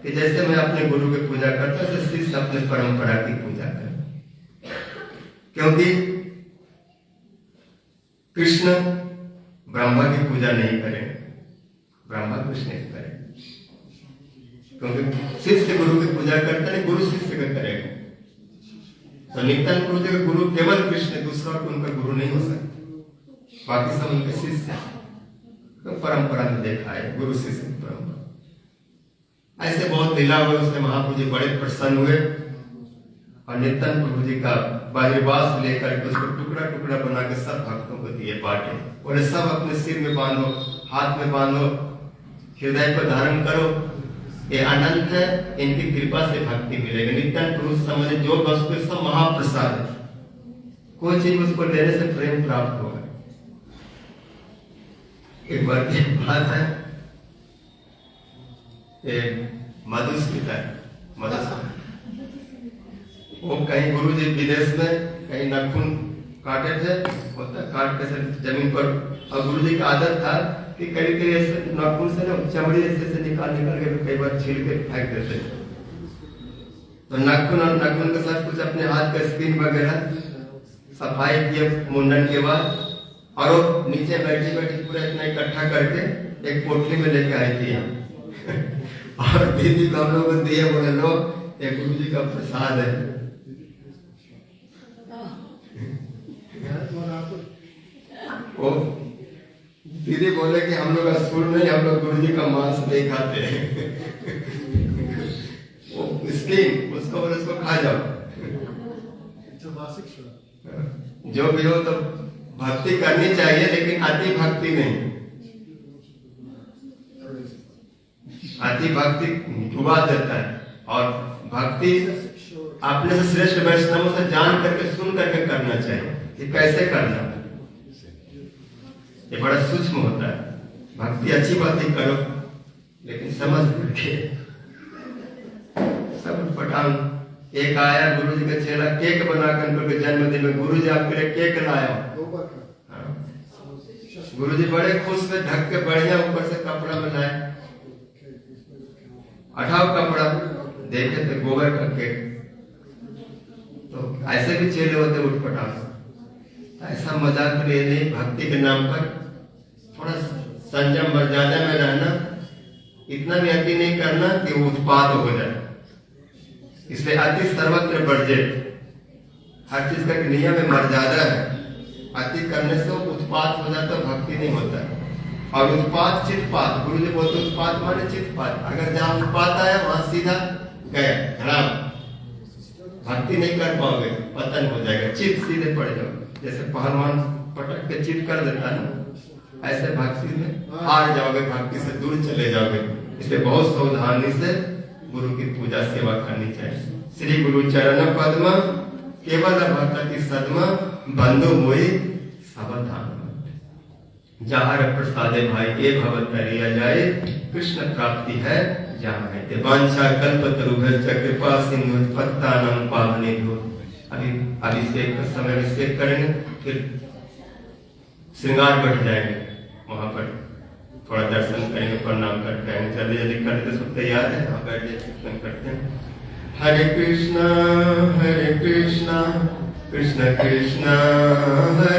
कि जैसे मैं अपने गुरु की पूजा करता हूं, शिष्य अपने परंपरा की पूजा करें। क्योंकि कृष्ण ब्रह्मा की पूजा नहीं करेंगे, ब्रह्मा कृष्ण की करेंगे। क्योंकि शिष्य गुरु की पूजा करता है, गुरु शिष्य का करेगा। तो नित्यानंद प्रभु जी का गुरु केवल कृष्ण, दूसरा को उनका गुरु नहीं हो सकता, बाकी सब उनके शिष्य हैं। तो परंपरा में देखा है गुरु शिष्य की परंपरा। ऐसे बहुत लीला हुए, उसमें महाप्रभु जी बड़े प्रसन्न हुए और नित्यानंद प्रभु जी का बाजूबास लेकर के उसको टुकड़ा टुकड़ा बना के सब भक्तों को दिए, बांटे। बोले सब अपने सिर में बांधो, हाथ में बांधो, हृदय पर धारण करो, ये अनंत है, इनकी कृपा से भक्ति मिलेगी। नित्यानंद प्रभु समझे जो वस्तु सब महाप्रसाद है, कोई चीज उसको लेने से प्रेम प्राप्त होगा। एक बार की बात है, मधुस्मिता वो कहीं गुरु जी विदेश में कहीं नाखून काटे थे, काट के जमीन पर, और गुरु जी का आदत था कि कभी कभी ऐसे नाखून से ना चमड़ी ऐसे निकाल के कई बार छील के फेंक देते। तो नाखून और नाखून के साथ कुछ अपने हाथ का स्किन वगैरह सफाई किए मुंडन के बाद, और वो नीचे बैठी बैठी पूरा इतना इकट्ठा करके एक पोटली में लेके आई थी और दीदी को हम लोग को दिए, बोले लो ये गुरु जी का प्रसाद है। वो दीदी बोले कि हम लोग असुर नहीं, हम लोग गुरु जी का मांस नहीं खाते वो स्किन, उसको बोले उसको खा जाओ। जो भी हो तो भक्ति करनी चाहिए, लेकिन अति भक्ति नहीं। अति भक्ति डुबा देता है, और भक्ति अपने से श्रेष्ठ वैष्णवों से जान करके सुन करके करना चाहिए कि कैसे करना। ये बड़ा सूक्ष्म होता है। भक्ति अच्छी बातें करो, लेकिन समझ करके। सब पठान एक आया, गुरु जी का चेला केक बनाकर उनके जन्मदिन में, गुरु जी आपके लिए केक लाया। गुरु जी बड़े खुश में, ढक के बढ़िया ऊपर से कपड़ा में लाए, अठाव कपड़ा, देखे थे गोबर का केक। तो ऐसे भी चेले होते उठपटांग, ऐसा मजाक ले नहीं। भक्ति के नाम पर थोड़ा संयम मर्यादा में रहना, इतना भी अति नहीं करना कि वो उत्पाद हो जाए। इसलिए अति सर्वत्र वर्जित, हर चीज का एक नियम है, मर्यादा है। अति करने से वो उत्पाद हो जाता, भक्ति नहीं होता। और उत्पाद चित्पाद, गुरु जी बोलते उत्पाद माने चित्पाद। अगर जहाँ उत्पाद आया वहां सीधा गया धड़ाम, भक्ति नहीं कर पाओगे, पतन हो जाएगा, चित सीधे पड़ जाओगे। जैसे पहलवान पटक के चित कर देता है, ऐसे भक्ति में हार जाओगे, भक्ति से दूर चले जाओगे। इसलिए बहुत सावधानी से गुरु की पूजा सेवा करनी चाहिए। श्री गुरु चरण पद्म केवल भक्ति सद्म, बंधु मोहि सावधान। जहार प्रसादे भाई ये भव तरिया जाए, कृष्ण प्राप्ति है जहाँ है। वांछा कल्पतरुभ्यश्च कृपा सिंधु पत्तानां पावनेभ्यो अभी अभिषेक का समय अभिषेक करेंगे, फिर श्रृंगार बढ़ जाएंगे, वहां पर थोड़ा दर्शन करेंगे, प्रणाम करके आएंगे। जल्दी जल्दी करते सब तैयार है, आप बैठ जाए, कीर्तन करते हैं। हरे कृष्णा कृष्ण कृष्ण हरे